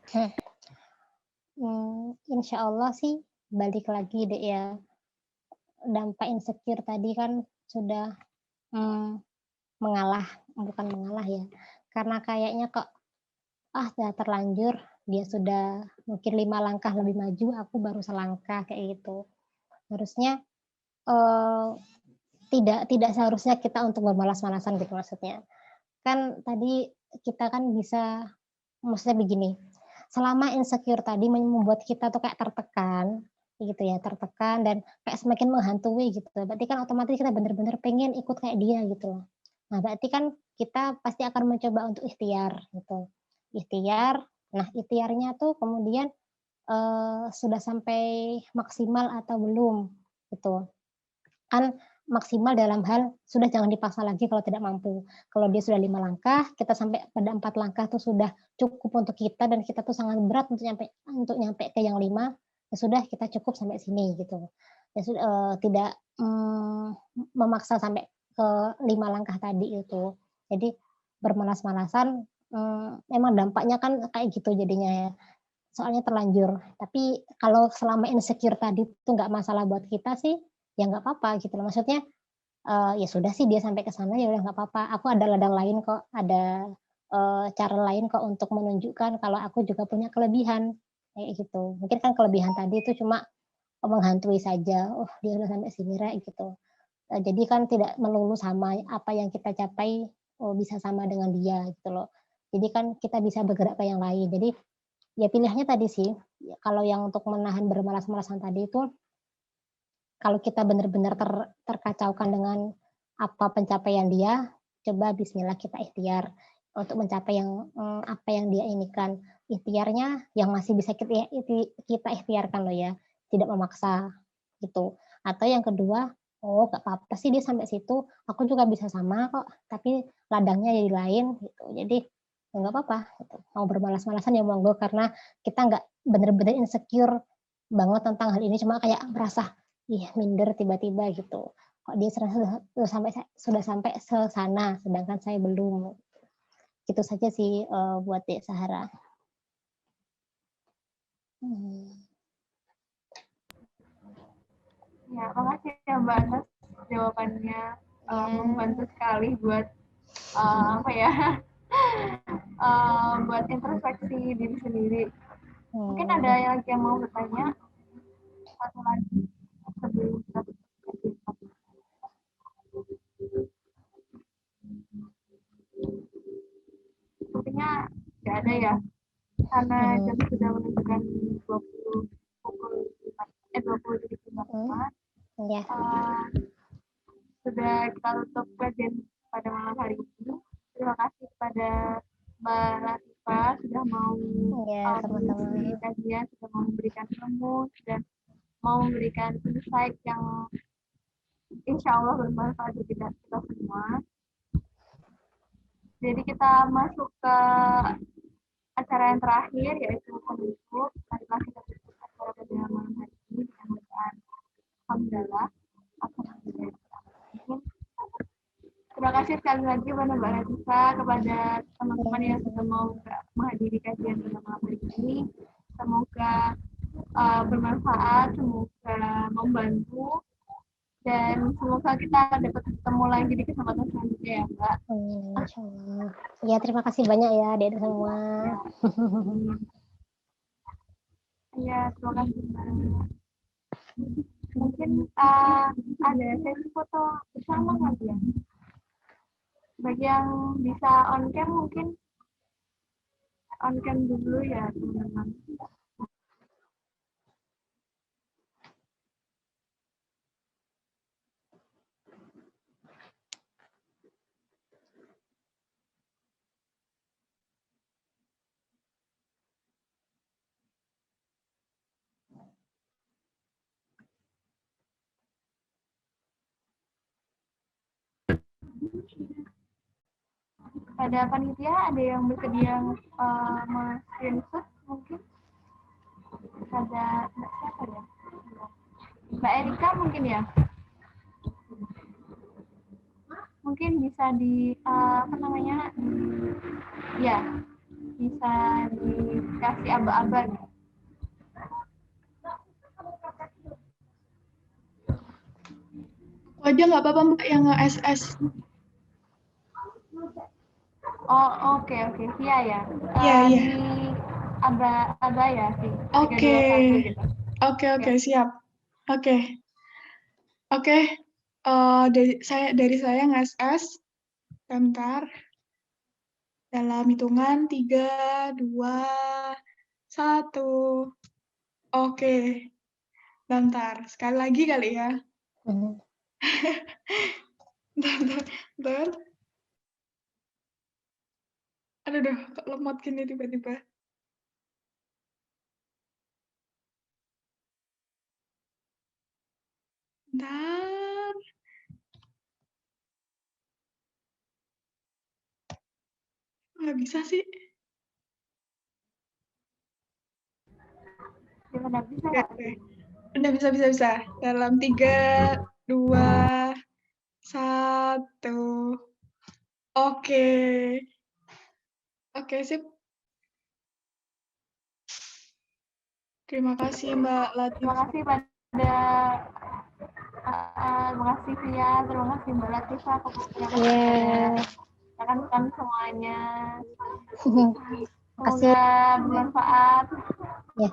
B: insya Allah sih balik lagi deh ya. Dampak insecure tadi kan sudah mengalah, bukan mengalah ya. Karena kayaknya kok sudah terlanjur, dia sudah mungkin 5 langkah lebih maju, aku baru selangkah kayak gitu. Harusnya tidak seharusnya kita untuk bermalas-malasan gitu maksudnya. Kan tadi kita kan bisa, maksudnya begini, selama insecure tadi membuat kita tuh kayak tertekan gitu ya, tertekan dan kayak semakin menghantui gitu, berarti kan otomatis kita benar-benar pengen ikut kayak dia gitu loh. Nah berarti kan kita pasti akan mencoba untuk ikhtiar gitu, ikhtiar. Nah ikhtiarnya tuh kemudian sudah sampai maksimal atau belum gitu kan. Maksimal dalam hal sudah jangan dipaksa lagi kalau tidak mampu. Kalau dia sudah 5 langkah, kita sampai pada 4 langkah tuh sudah cukup untuk kita dan kita tuh sangat berat untuk nyampe ke yang 5, ya sudah kita cukup sampai sini gitu. Ya sudah tidak memaksa sampai ke 5 langkah tadi itu. Jadi bermalas-malasan memang dampaknya kan kayak gitu jadinya ya. Soalnya terlanjur. Tapi kalau selama insecure tadi tuh nggak masalah buat kita sih, ya nggak apa-apa gitu loh. Maksudnya ya sudah sih dia sampai ke sana, ya udah nggak apa-apa. Aku ada ladang lain kok, ada cara lain kok untuk menunjukkan kalau aku juga punya kelebihan kayak gitu. Mungkin kan kelebihan tadi itu cuma menghantui saja. Oh dia udah sampai sini Rek gitu. Jadi kan tidak melulu sama apa yang kita capai bisa sama dengan dia gitu loh. Jadi kan kita bisa bergerak ke yang lain. Jadi ya pilihannya tadi sih. Kalau yang untuk menahan bermalas-malasan tadi itu, kalau kita benar-benar terkacaukan dengan apa pencapaian dia, coba bismillah kita ikhtiar untuk mencapai yang apa yang dia inginkan. Ikhtiarnya yang masih bisa kita ikhtiarkan loh ya, tidak memaksa gitu. Atau yang kedua, oh gak apa-apa sih dia sampai situ, aku juga bisa sama kok, tapi ladangnya jadi lain gitu. Jadi ya nggak apa-apa gitu. Mau bermalas-malasan ya monggo, karena kita nggak benar-benar insecure banget tentang hal ini, cuma kayak merasa minder tiba-tiba gitu. Kok dia sudah sampai sana, sedangkan saya belum. Itu saja sih buat Dek Sahara.
A: Ya, makasih ya Mbak atas jawabannya. Membantu sekali buat apa ya? Buat introspeksi diri sendiri. Mungkin ada yang lagi yang mau bertanya? Satu lagi sebelum kita sepertinya tidak ada ya. karena jam sudah menunjukkan 20:45.
B: Ya.
A: Sudah kita tutup kajian pada malam hari ini. Terima kasih kepada Mbak Latifah sudah mau mengisi kajian, sudah mau memberikan ilmu, dan mau memberikan insight yang insya Allah bermanfaat bagi kita semua. Jadi kita masuk ke acara yang terakhir, yaitu penutup. Marilah kita tutup acara pada malam hari ini dengan bacaan Alhamdulillah. Terima kasih sekali lagi kepada Mbak Latifah, kepada teman-teman yang sudah mau menghadiri kajian pada malam hari ini. Semoga bermanfaat, semoga membantu, dan semoga kita dapat ketemu lagi di kesempatan selanjutnya ya Mbak.
B: Insya Allah. Ya, terima kasih banyak ya adik-adik semua.
A: Iya, terima kasih Mbak. Mungkin ada sesi foto bersama kali ya. Bagi yang bisa on cam mungkin on cam dulu ya teman-teman. Pada panitia ada yang bersedia screenshot mungkin? Ada siapa ya? Mbak Erika mungkin ya? Mungkin bisa di bisa dikasih aba-aba gitu.
D: Aja nggak apa-apa Mbak yang nge-SS.
A: Oh, oke. Via ya.
D: Iya.
A: Di aba ya sih.
D: Oke.
A: 3, 2, 1 gitu.
D: Oke, siap. Oke. Dari saya nge-SS. Bentar. Dalam hitungan 3, 2, 1. Oke. Bentar. Sekali lagi kali ya. Bentar. Aduh, kok lemot gini tiba-tiba. Bentar. Nggak bisa sih.
A: Gimana bisa?
D: Oke. Udah bisa. Dalam 3, 2, 1. Oke, sip. Terima kasih Mbak Latifah.
A: Terima kasih pada terima kasih Via, terima kasih Mbak Latifah kepada rekan-rekan semuanya. Semoga bermanfaat.
B: Ya,